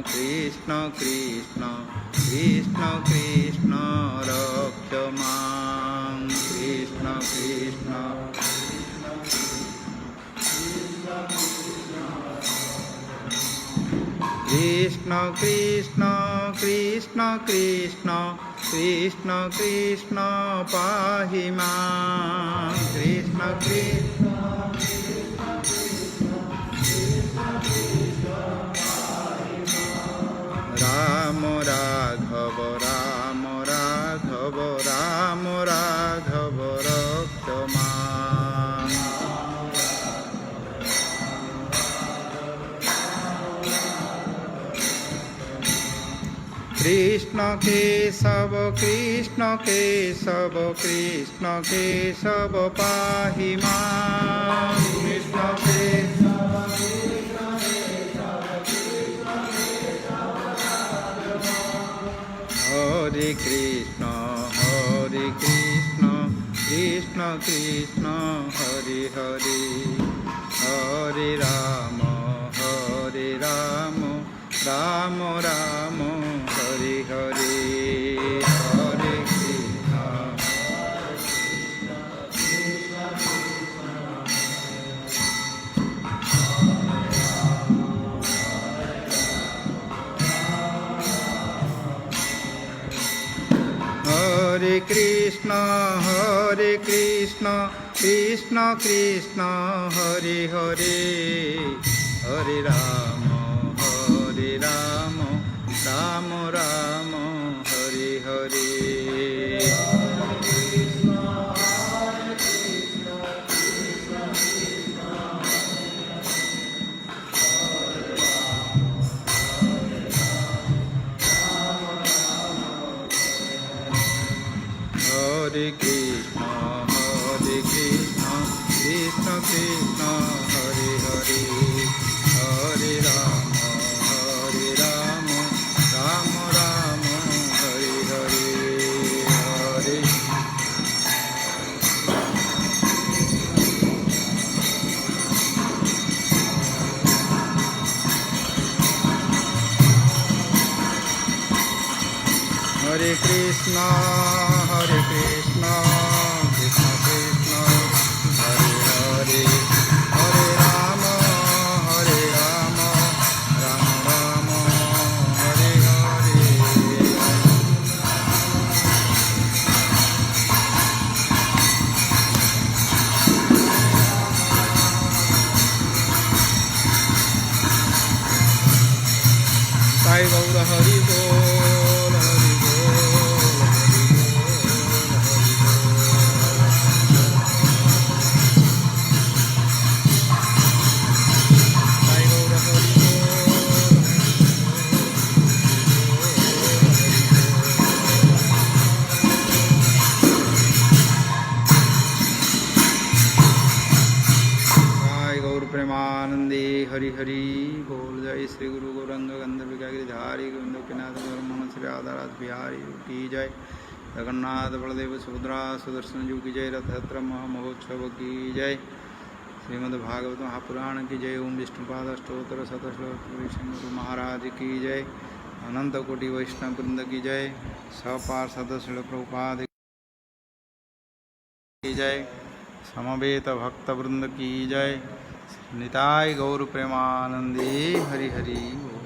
কৃষ্ণ কৃষ্ণ কৃষ্ণ কৃষ্ণ রক্ষ মাং কৃষ্ণ কৃষ্ণ कृष्ण कृष्ण कृष्ण कृष्ण कृष्ण कृष्ण पाहि मां कृष्ण कृष्ण राम राघव राम राघव राम राघव रक्ष मां कृष्ण केशव कृष्ण केशव कृष्ण केशव पाहि मां कृष्ण केशव हरे कृष्ण कृष्ण कृष्ण हरे हरे हरे राम राम राम हरे हरे हरे कृष्ण हरे कृष्ण कृष्ण कृष्ण हरे हरे हरे राम राम राम हरे हरे हरे कृष्ण कृष्ण कृष्ण हरे हरे हरे राम राम राम हरे हरे हरे हरे कृष्ण कृष्ण कृष्ण हरे हरे हरे राम राम राम हरे हरे साई गौर हरि बोल हरि बोल साई गौर हरि बोल साई गौर प्रेमानंदे हरि हरि बोल जय श्री गुरु गौरंग गंधर्व गिरिधारी गोविंद के नाथ ब्रह्मण श्री आधाराज बिहारी की जय जगन्नाथ बलदेव सुभद्रा सुदर्शन जी की जय रथ यात्रा महोत्सव की जय श्रीमद् भागवत महापुराण की जय ओम विष्णुपाद अष्टोत्तर शतश्लोक गुरु महाराज की जय अनंत कोटि वैष्णव वृंद की जय सपार्षद श्रील प्रभुपाद की जय समवेत भक्त वृंद की जय निताय गौर प्रेमानंदे हरि हरि बोल।